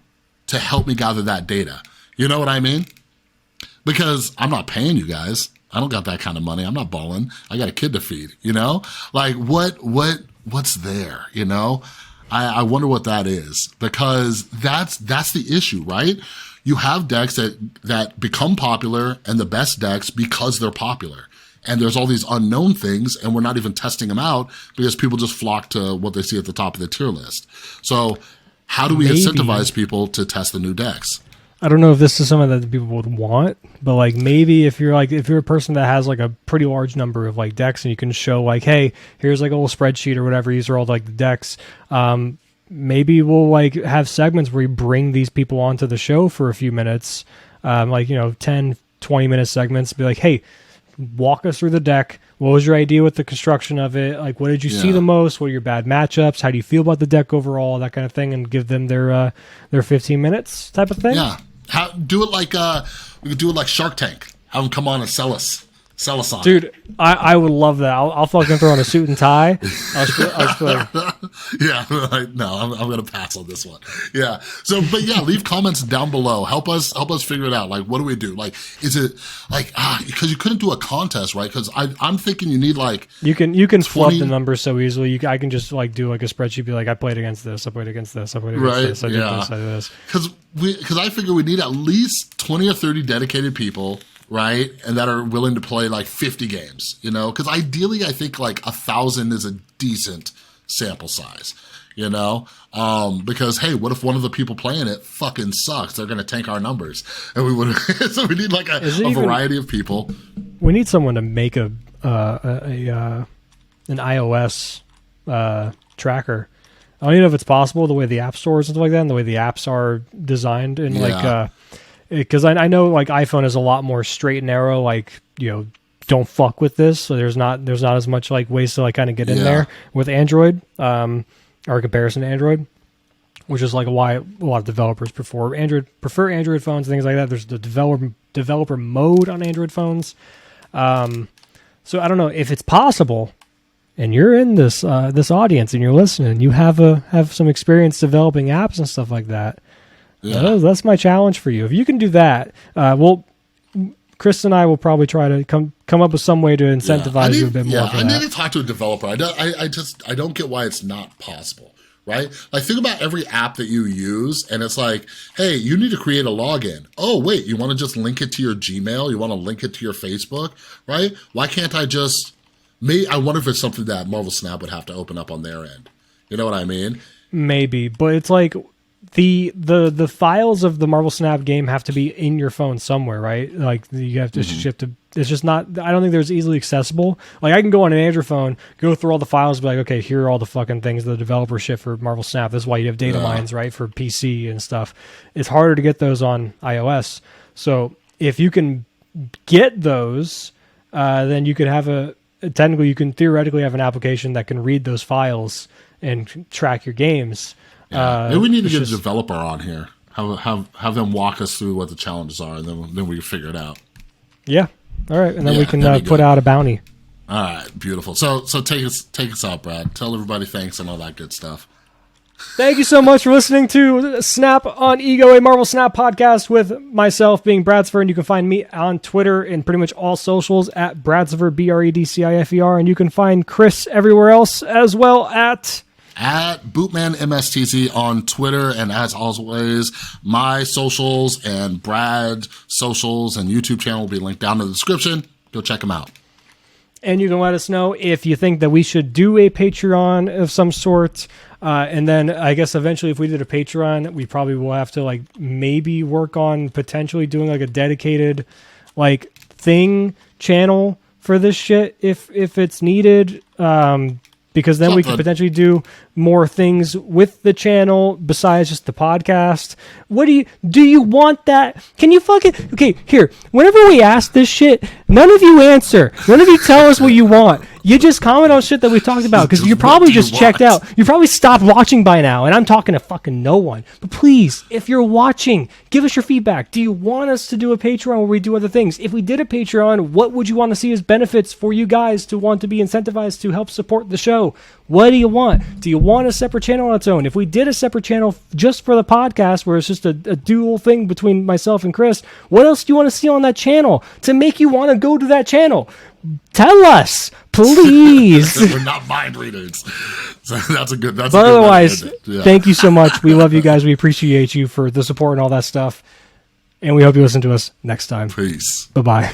to help me gather that data? You know what I mean? Because I'm not paying you guys. I don't got that kind of money. I'm not balling. I got a kid to feed, you know? Like, what's there, you know? I wonder what that is, because that's the issue, right? You have decks that become popular, and the best decks because they're popular. And there's all these unknown things, and we're not even testing them out because people just flock to what they see at the top of the tier list. So how do we incentivize people to test the new decks? I don't know if this is something that people would want, but like maybe if you're a person that has like a pretty large number of like decks, and you can show like, hey, here's like a little spreadsheet or whatever, these are all like the decks. Maybe we'll like have segments where we bring these people onto the show for a few minutes, 10, 20-minute segments, be like, hey, walk us through the deck. What was your idea with the construction of it? Like, what did you see the most? What are your bad matchups? How do you feel about the deck overall? That kind of thing, and give them their 15 minutes type of thing. Yeah. Do it like we could do it like Shark Tank. Have them come on and sell us on. Dude, I would love that. I'll fucking throw on a suit and tie. Yeah, no, I'm gonna pass on this one. Yeah. So, but yeah, leave comments down below. Help us figure it out. Like, what do we do? Like, is it like because you couldn't do a contest, right? Because I'm thinking you need like you can flub the numbers so easily. I can just like do like a spreadsheet. Be like, I played against this. I played against this. I played against this. I did this. I did this. Because I figure we need at least 20 or 30 dedicated people, right? And that are willing to play like 50 games, you know? Because ideally, I think like 1,000 is a decent sample size, you know? Because, hey, what if one of the people playing it fucking sucks? They're going to tank our numbers. And we would. So we need like a variety of people. We need someone to make an iOS tracker. I don't even know if it's possible, the way the app stores and stuff like that, and the way the apps are designed, and like, because I know like iPhone is a lot more straight and narrow, like, you know, don't fuck with this. So there's not as much like ways to like kind of get in there with Android, or comparison to Android, which is like why a lot of developers prefer Android phones and things like that. There's the developer mode on Android phones. So I don't know if it's possible. And you're in this audience, and you're listening. You have some experience developing apps and stuff like that. Yeah. That's my challenge for you. If you can do that, Chris and I will probably try to come up with some way to incentivize you a bit more. Yeah, I need to talk to a developer. I don't get why it's not possible, right? Like, think about every app that you use, and it's like, hey, you need to create a login. Oh, wait, you want to just link it to your Gmail? You want to link it to your Facebook, right? Why can't I just... I wonder if it's something that Marvel Snap would have to open up on their end. You know what I mean? Maybe, but it's like the files of the Marvel Snap game have to be in your phone somewhere, right? Like you have to ship to. It's just not. I don't think there's easily accessible. Like I can go on an Android phone, go through all the files, and be like, okay, here are all the fucking things the developer ship for Marvel Snap. This is why you have data mines, right, for PC and stuff. It's harder to get those on iOS. So if you can get those, then you could have technically, you can theoretically have an application that can read those files and track your games. Yeah. Maybe we need to get a developer on here. Have them walk us through what the challenges are, and then we can figure it out. Yeah. All right, and then we can put out a bounty. All right, beautiful. So take us out, Brad. Tell everybody thanks and all that good stuff. Thank you so much for listening to Snap on Ego, a Marvel Snap podcast with myself being Bradsfer, and you can find me on Twitter and pretty much all socials at Bradsfer, BREDCIFER, and you can find Chris everywhere else as well at BootmanMSTZ on Twitter, and as always, my socials and Brad's socials and YouTube channel will be linked down in the description. Go check them out. And you can let us know if you think that we should do a Patreon of some sort. And then I guess eventually if we did a Patreon, we probably will have to like maybe work on potentially doing like a dedicated like thing channel for this shit if it's needed. Because then we could potentially do more things with the channel besides just the podcast. What do you want that? Can you okay, here, whenever we ask this shit, none of you answer. None of you tell us what you want. You just comment on shit that we talked about because you're probably just checked out. You probably stopped watching by now, and I'm talking to fucking no one. But please, if you're watching, give us your feedback. Do you want us to do a Patreon where we do other things? If we did a Patreon, what would you want to see as benefits for you guys to want to be incentivized to help support the show? What do you want? Do you want a separate channel on its own? If we did a separate channel just for the podcast where it's just a dual thing between myself and Chris, what else do you want to see on that channel to make you want to go to that channel? Tell us, please. We're not mind readers. So that's a good. But otherwise, thank you so much. We love you guys. We appreciate you for the support and all that stuff. And we hope you listen to us next time. Peace. Bye-bye.